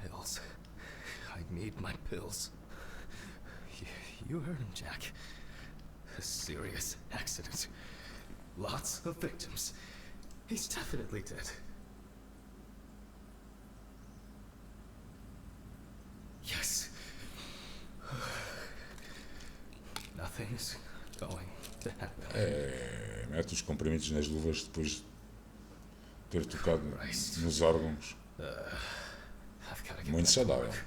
Pills. I need my pills. You heard him, Jack. A serious accident. Lots of victims. He's definitely dead. Yes. Nothing's going Mete os comprimidos nas luvas depois de ter tocado nos órgãos. I've gotta get Muito back to saudável. work.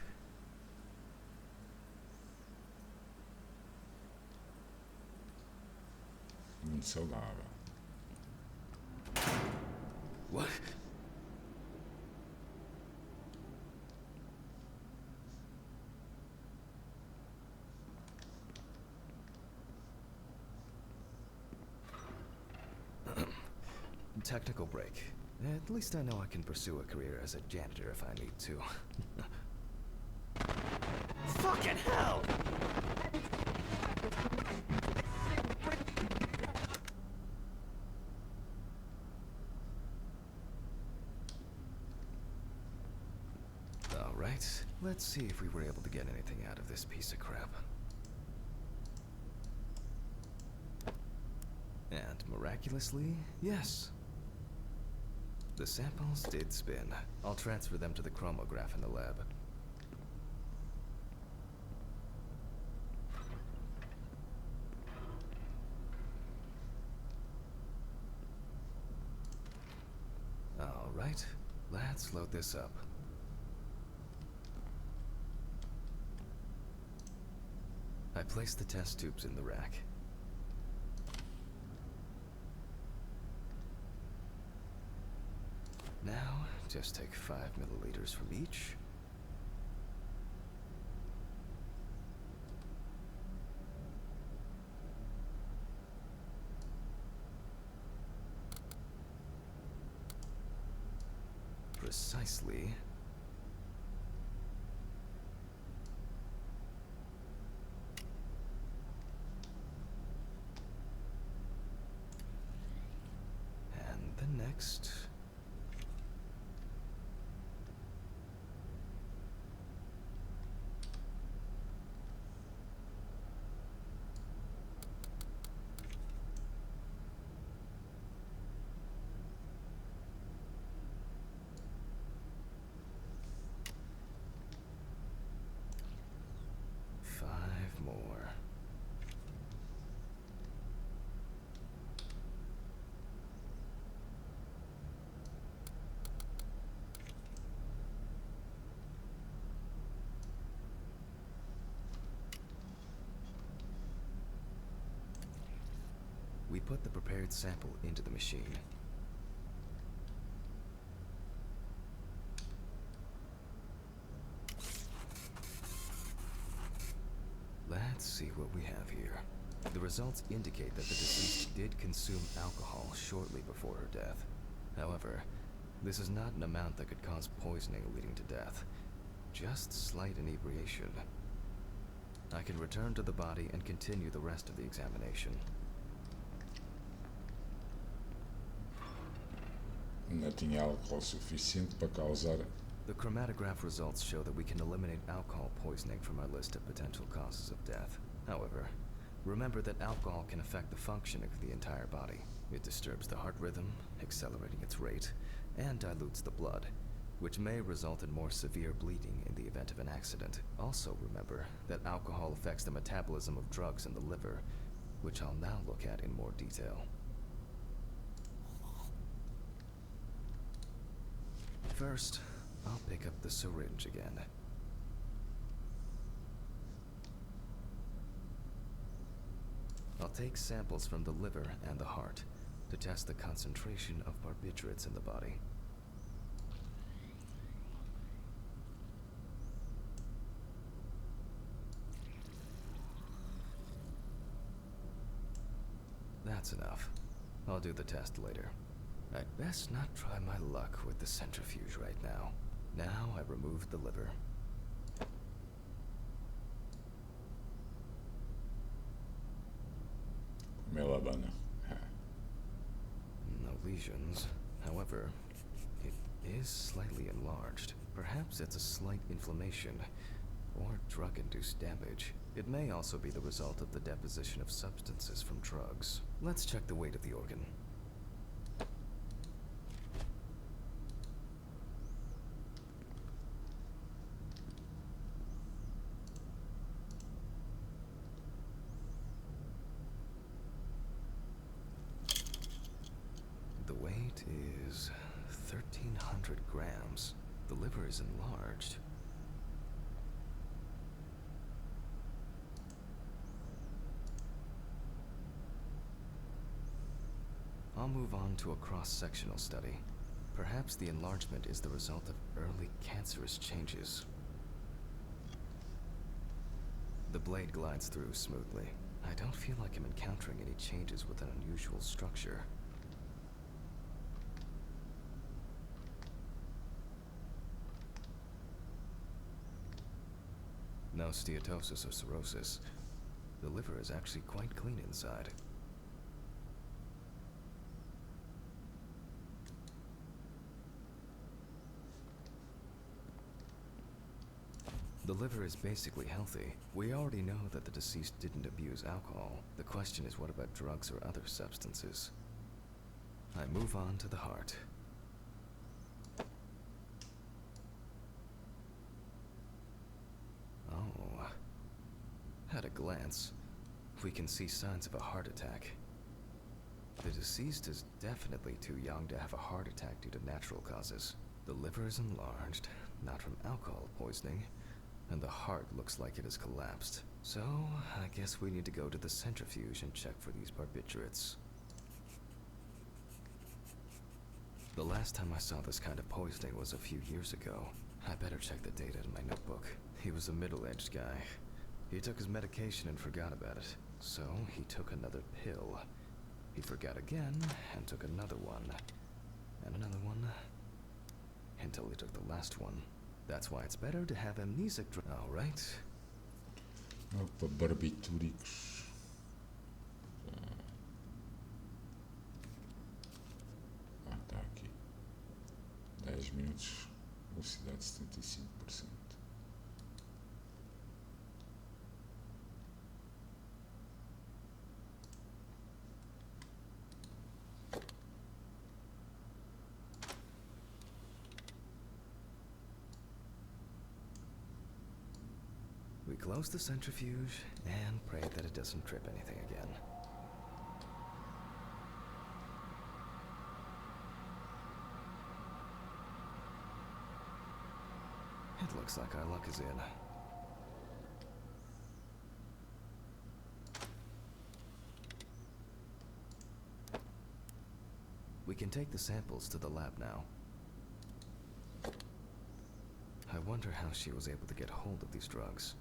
Muito saudável. What? Technical break. At least I know I can pursue a career as a janitor if I need to. Fucking hell! Alright, let's see if we were able to get anything out of this piece of crap. And miraculously, yes. The samples did spin. I'll transfer them to the chromograph in the lab. Alright, let's load this up. I placed the test tubes in the rack. Now, just take 5 milliliters from each. Precisely. And the next. More. We put the prepared sample into the machine. Let's see what we have here. The results indicate that the deceased did consume alcohol shortly before her death. However, this is not an amount that could cause poisoning leading to death. Just slight inebriation. I can return to the body and continue the rest of the examination. Não tinha álcool suficiente para causar. The chromatograph results show that we can eliminate alcohol poisoning from our list of potential causes of death. However, remember that alcohol can affect the functioning of the entire body. It disturbs the heart rhythm, accelerating its rate, and dilutes the blood, which may result in more severe bleeding in the event of an accident. Also remember that alcohol affects the metabolism of drugs in the liver, which I'll now look at in more detail. First, I'll pick up the syringe again. I'll take samples from the liver and the heart to test the concentration of barbiturates in the body. That's enough. I'll do the test later. I'd best not try my luck with the centrifuge right now. Now I removed the liver. Melabana. No lesions. However, it is slightly enlarged. Perhaps it's a slight inflammation or drug-induced damage. It may also be the result of the deposition of substances from drugs. Let's check the weight of the organ. That is 1,300 grams. The liver is enlarged. I'll move on to a cross-sectional study. Perhaps the enlargement is the result of early cancerous changes. The blade glides through smoothly. I don't feel like I'm encountering any changes with an unusual structure. No steatosis or cirrhosis. The liver is actually quite clean inside. The liver is basically healthy. We already know that the deceased didn't abuse alcohol. The question is, what about drugs or other substances? I move on to the heart. Oh. At a glance, we can see signs of a heart attack. The deceased is definitely too young to have a heart attack due to natural causes. The liver is enlarged, not from alcohol poisoning, and the heart looks like it has collapsed. So, I guess we need to go to the centrifuge and check for these barbiturates. The last time I saw this kind of poisoning was a few years ago. I better check the data in my notebook. He was a middle-aged guy. He took his medication and forgot about it. So, he took another pill. He forgot again and took another one. And another one. Until he took the last one. That's why it's better to have amnesic All right. Opa, barbitúricos. Tá aqui. 10 minutos, velocidade 75%. We close the centrifuge and pray that it doesn't trip anything again. It looks like our luck is in. We can take the samples to the lab now. I wonder how she was able to get hold of these drugs.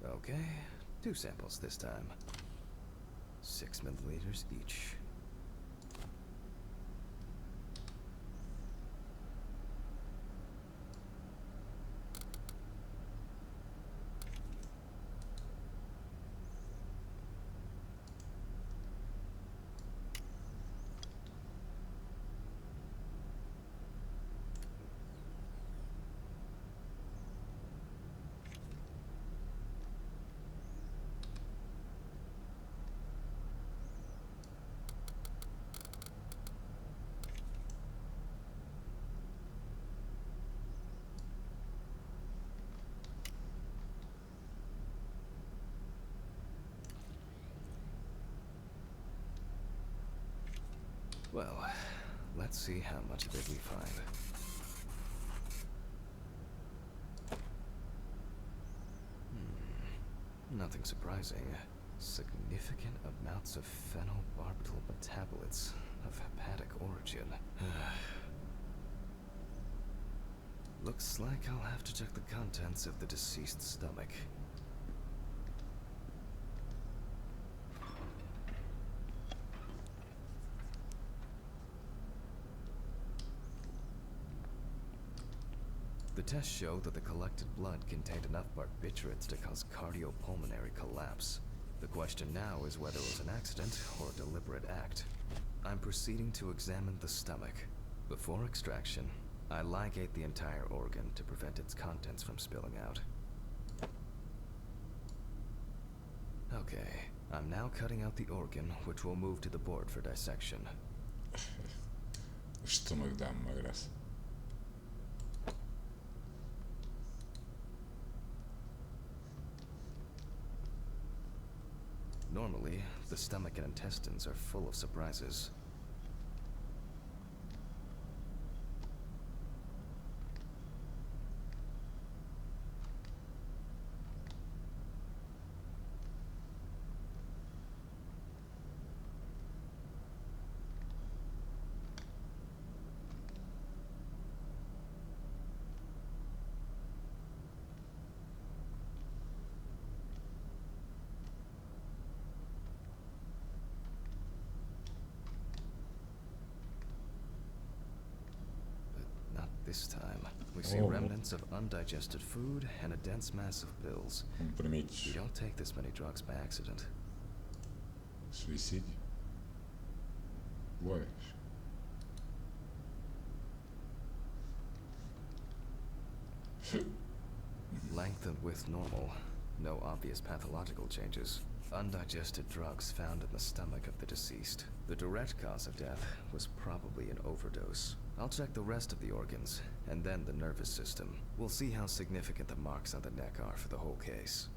Okay, 2 samples this time. 6 milliliters each. Well, let's see how much of it we find. Nothing surprising. Significant amounts of phenobarbital metabolites of hepatic origin. Looks like I'll have to check the contents of the deceased's stomach. The tests show that the collected blood contained enough barbiturates to cause cardiopulmonary collapse. The question now is whether it was an accident or a deliberate act. I'm proceeding to examine the stomach. Before extraction, I ligate the entire organ to prevent its contents from spilling out. Okay, I'm now cutting out the organ, which will move to the board for dissection. O estômago dá-me uma graça. Normally, the stomach and intestines are full of surprises. Not this time. We see remnants of undigested food and a dense mass of pills. Comprimidos. You don't take this many drugs by accident. Suicídio? Pois. Length and width normal. No obvious pathological changes. Undigested drugs found in the stomach of the deceased. The direct cause of death was probably an overdose. I'll check the rest of the organs, and then the nervous system. We'll see how significant the marks on the neck are for the whole case.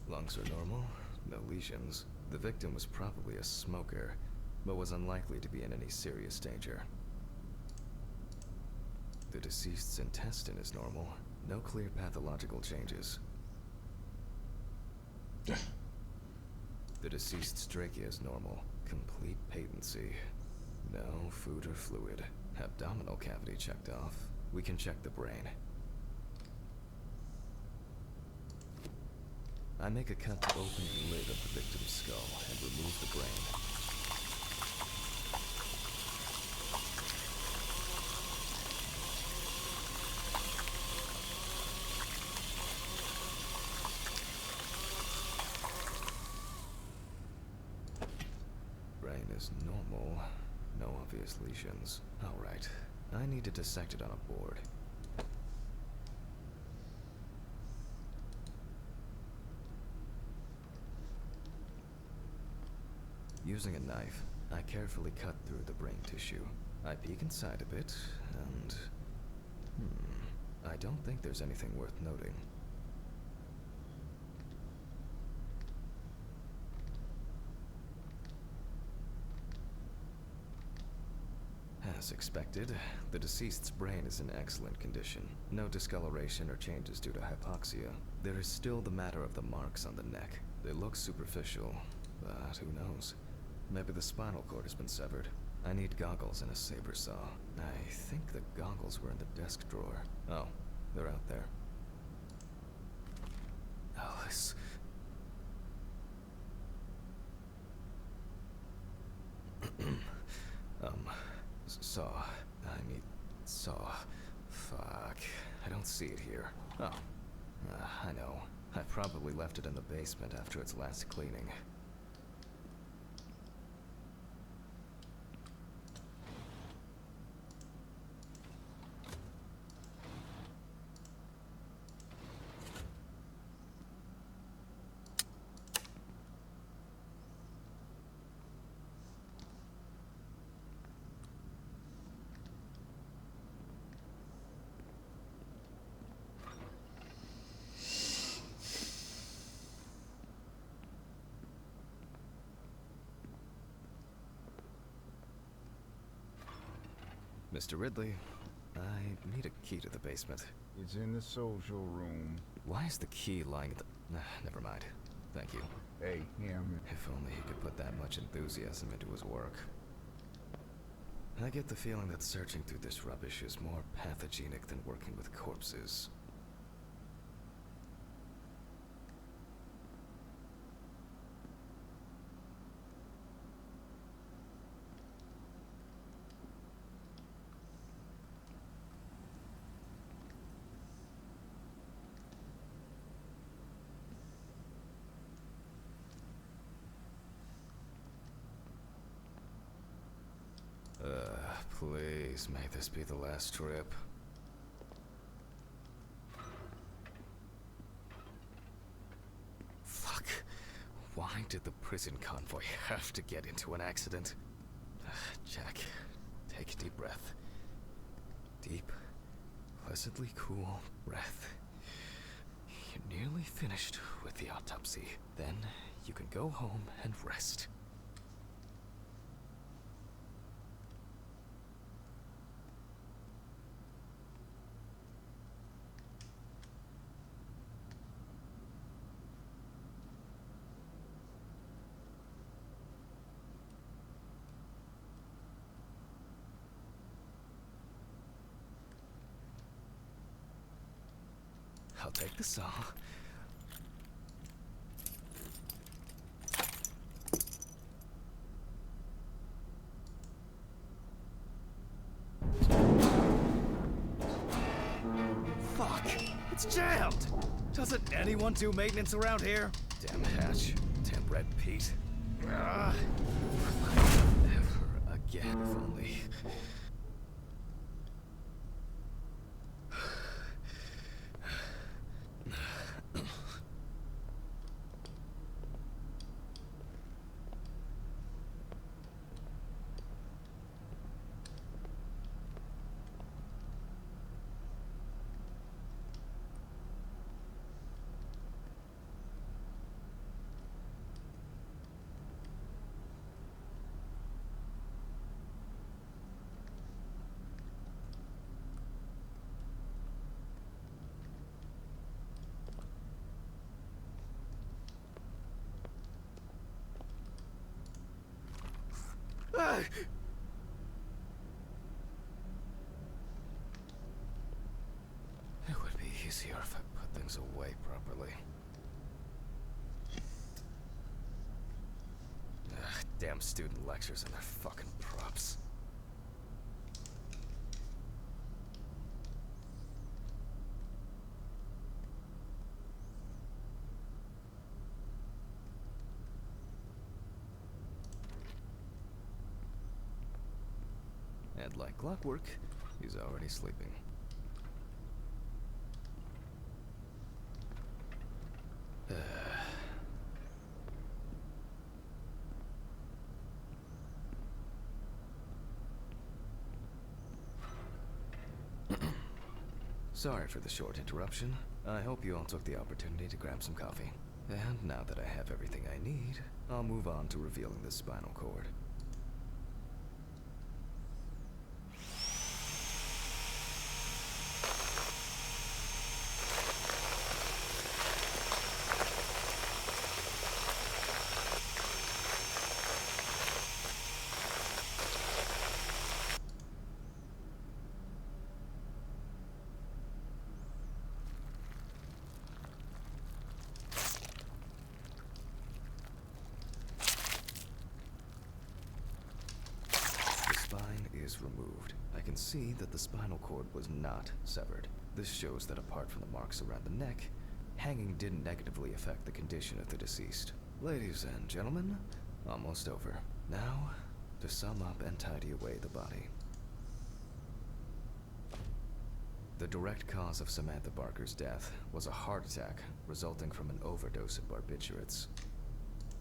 Lungs are normal, no lesions. The victim was probably a smoker, but was unlikely to be in any serious danger. The deceased's intestine is normal. No clear pathological changes. The deceased's trachea is normal. Complete patency. No food or fluid. Abdominal cavity checked off. We can check the brain. I make a cut to open the lid of the victim's skull and remove the brain. Brain is normal. No obvious lesions. Alright. I need to dissect it on a board. Using a knife, I carefully cut through the brain tissue. I peek inside a bit, and... I don't think there's anything worth noting. As expected, the deceased's brain is in excellent condition. No discoloration or changes due to hypoxia. There is still the matter of the marks on the neck. They look superficial, but who knows? Maybe the spinal cord has been severed. I need goggles and a saber saw. I think the goggles were in the desk drawer. Oh, they're out there. Alice. Saw. I need saw. Fuck. I don't see it here. Oh. I know. I probably left it in the basement after its last cleaning. Mr. Ridley, I need a key to the basement. It's in the social room. Why is the key lying at the... never mind. Thank you. Hey, him. If only he could put that much enthusiasm into his work. I get the feeling that searching through this rubbish is more pathogenic than working with corpses. Please, may this be the last trip. Fuck. Why did the prison convoy have to get into an accident? Jack, take a deep breath. Deep, pleasantly cool breath. You're nearly finished with the autopsy. Then you can go home and rest. I'll take the saw. Fuck! It's jammed! Doesn't anyone do maintenance around here? Damn hatch. Damn red Pete. Never again, if only. It would be easier if I put things away properly. Damn student lectures and their fucking props. And like clockwork, he's already sleeping. Sorry for the short interruption. I hope you all took the opportunity to grab some coffee. And now that I have everything I need, I'll move on to revealing the spinal cord. Removed. I can see that the spinal cord was not severed. This shows that apart from the marks around the neck, hanging didn't negatively affect the condition of the deceased. Ladies and gentlemen, almost over. Now, to sum up and tidy away the body. The direct cause of Samantha Barker's death was a heart attack resulting from an overdose of barbiturates.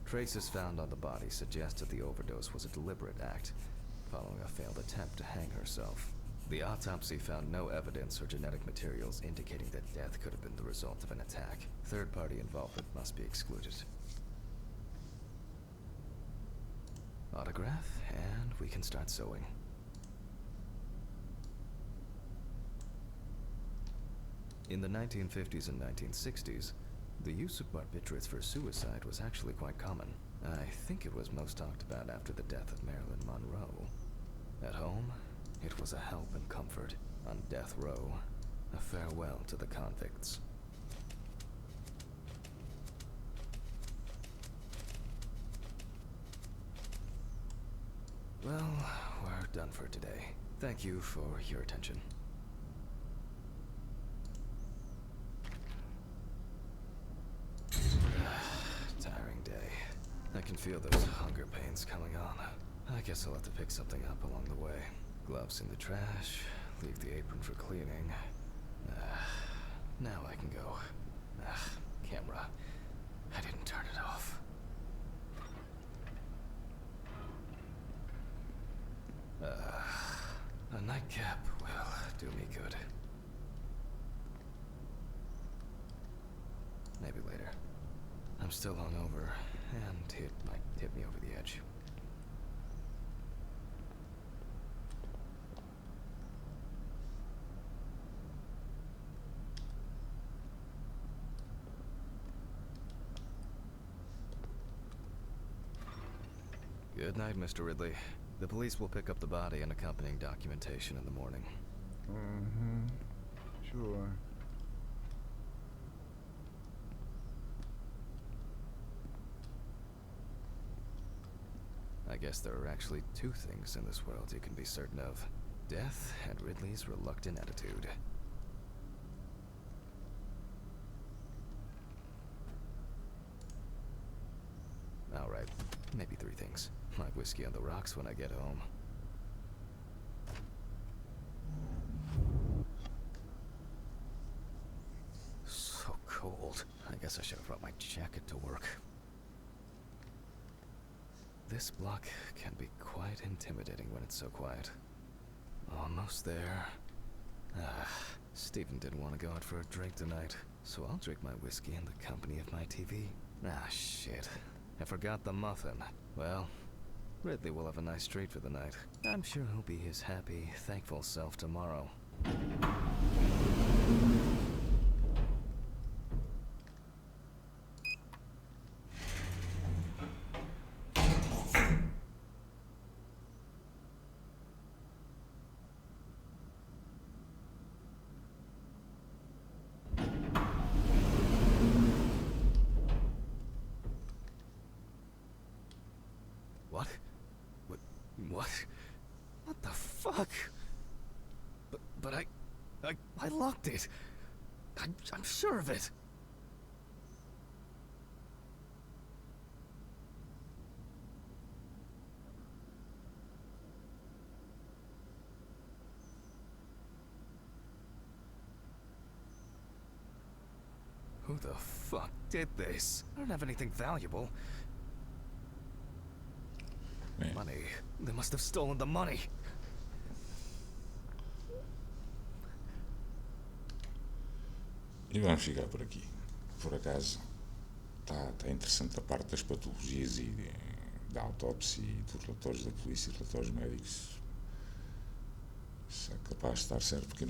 Traces found on the body suggest that the overdose was a deliberate act, following a failed attempt to hang herself. The autopsy found no evidence or genetic materials indicating that death could have been the result of an attack. Third-party involvement must be excluded. Autograph, and we can start sewing. In the 1950s and 1960s, the use of barbiturates for suicide was actually quite common. I think it was most talked about after the death of Marilyn Monroe. At home, it was a help and comfort. On death row, a farewell to the convicts. Well, we're done for today. Thank you for your attention. Tiring day. I can feel those hunger pains coming on. I guess I'll have to pick something up along the way. Gloves in the trash, leave the apron for cleaning. Now I can go. Camera. I didn't turn it off. A nightcap will do me good. Maybe later. I'm still hungover. and it might tip me over the edge. Good night, Mr. Ridley. The police will pick up the body and accompanying documentation in the morning. Mm-hmm. Sure. I guess there are actually two things in this world you can be certain of. Death and Ridley's reluctant attitude. Alright, maybe three things. My whiskey on the rocks when I get home. So cold. I guess I should have brought my jacket to work. This block can be quite intimidating when it's so quiet. Almost there. Stephen didn't want to go out for a drink tonight, so I'll drink my whiskey in the company of my TV. Shit. I forgot the muffin. Well, Ridley will have a nice treat for the night. I'm sure he'll be his happy, thankful self tomorrow. What? What? What the fuck? But I locked it. I'm sure of it. Who the fuck did this? I don't have anything valuable. Man. Money. They must have stolen the money. E vamos ficar por aqui. Por acaso, está interessante a parte das patologias e da autópsia e dos relatórios da polícia e relatórios médicos. Se é capaz de estar certo, porque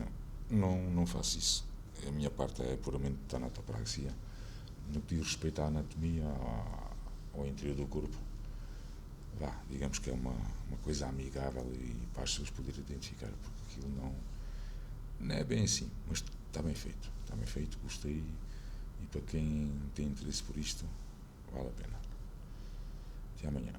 não faço isso. A minha parte é puramente tanatopraxia. No que diz respeito à anatomia, ao interior do corpo, digamos que é uma coisa amigável e para as pessoas poderem identificar, porque aquilo não é bem assim, mas está bem feito, gostei, e para quem tem interesse por isto, vale a pena. Até amanhã.